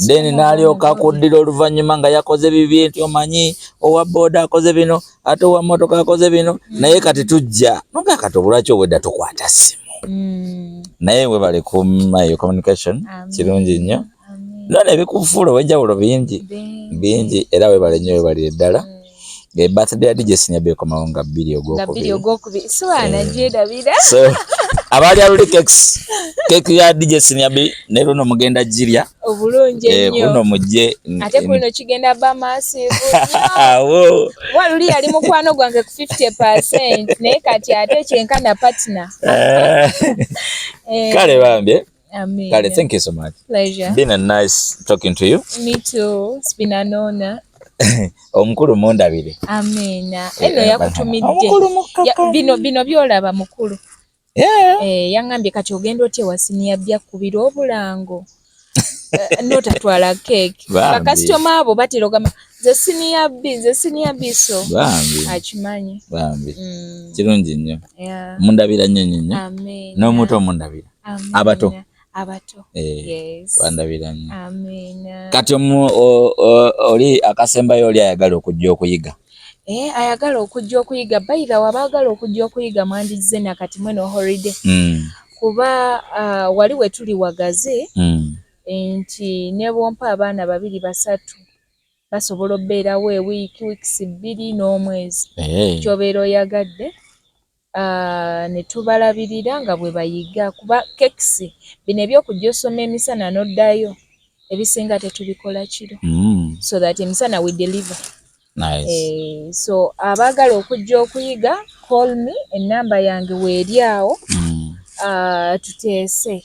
then n'alyoka akuddira oluvannyuma nga yakoze bibi nti omanyi owa booda akoze bino ate owa motoka akoze bino naye kati tujja noga kati obulwaki obwedda tukwata ssimu naye we bali ku my communication kirungi nnyo none ebikufuula ow'enjawulo bingi era we bali nnyo we bali eddala birthday ya DJ Senior B komawo nga 2 ogwokubiri so abaali aluli cake ya DJ Senior B ne luno mugenda jirya obulungi ennyo kuno mujje ate kuno kigenda ba massive waluli yali mukwano gwange ku 50% naye kati ate kyenkana partner kale bambi Amen. Kale, thank you so much. Pleasure. Been a nice talking to you. Me too. It's been an honor. Omukulu mundabire. Amina. Eno yakutumidde. Omukulu mukaka. Bino byolaba mukulu. Yeah. Yangambye kati ogenda otya wasiniya byakubira obulango. Notatwala cake. Bakasitoma abo batera ogamba ze siniya biso. Bambi. Akimanyi. Bambi. Kirungi nnyo. Yeah. Mundabira nnyo. Amen. N'omuto mundabira. Abato. Yes. Wandabira nnyo. Amen. Kati oli akasembayo oli ayagala okujja okuyiga. Ayagala okujja okuyiga bayira wabaagala okujja okuyiga mwandize na kati mweno holiday. Kuba wali we tuli wagaze nti ne bompa abaana 2 3 basobola obbeerawo weeks 2 n'omwezi. Kyobeera oyagadde ne tubalabirira nga bwe bayiga kuba kekisi bino ebyokujja osoma emisana n'oddayo ebisinga tetubikola kiro. So that emisana we deliver. Nice. So abaagala okujja okuyiga call me, enamba yange weeri awo. Tuteese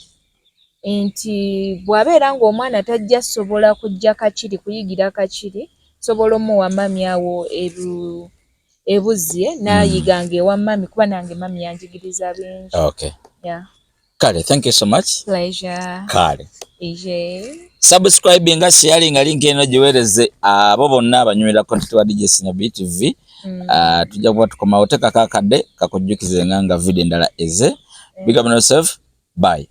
nti bw'abeera ng'omwana tajja sobola kujja kakiri kuyigira kakiri sobola omuwa mami awo ebuzye n'ayiganga ewa mami kuba nange mami yanjigiriza bingi. Okay. Yeah. Kale, thank you so much. Pleasure. Kale. Subscribing nga sharing link eno giweereze abo bonna abanyumira content wa DJ Senior B TV. Tujja kuba tukomawo tekako akadde kakujjukize nga video endala eze. Big up on yourself. Bye.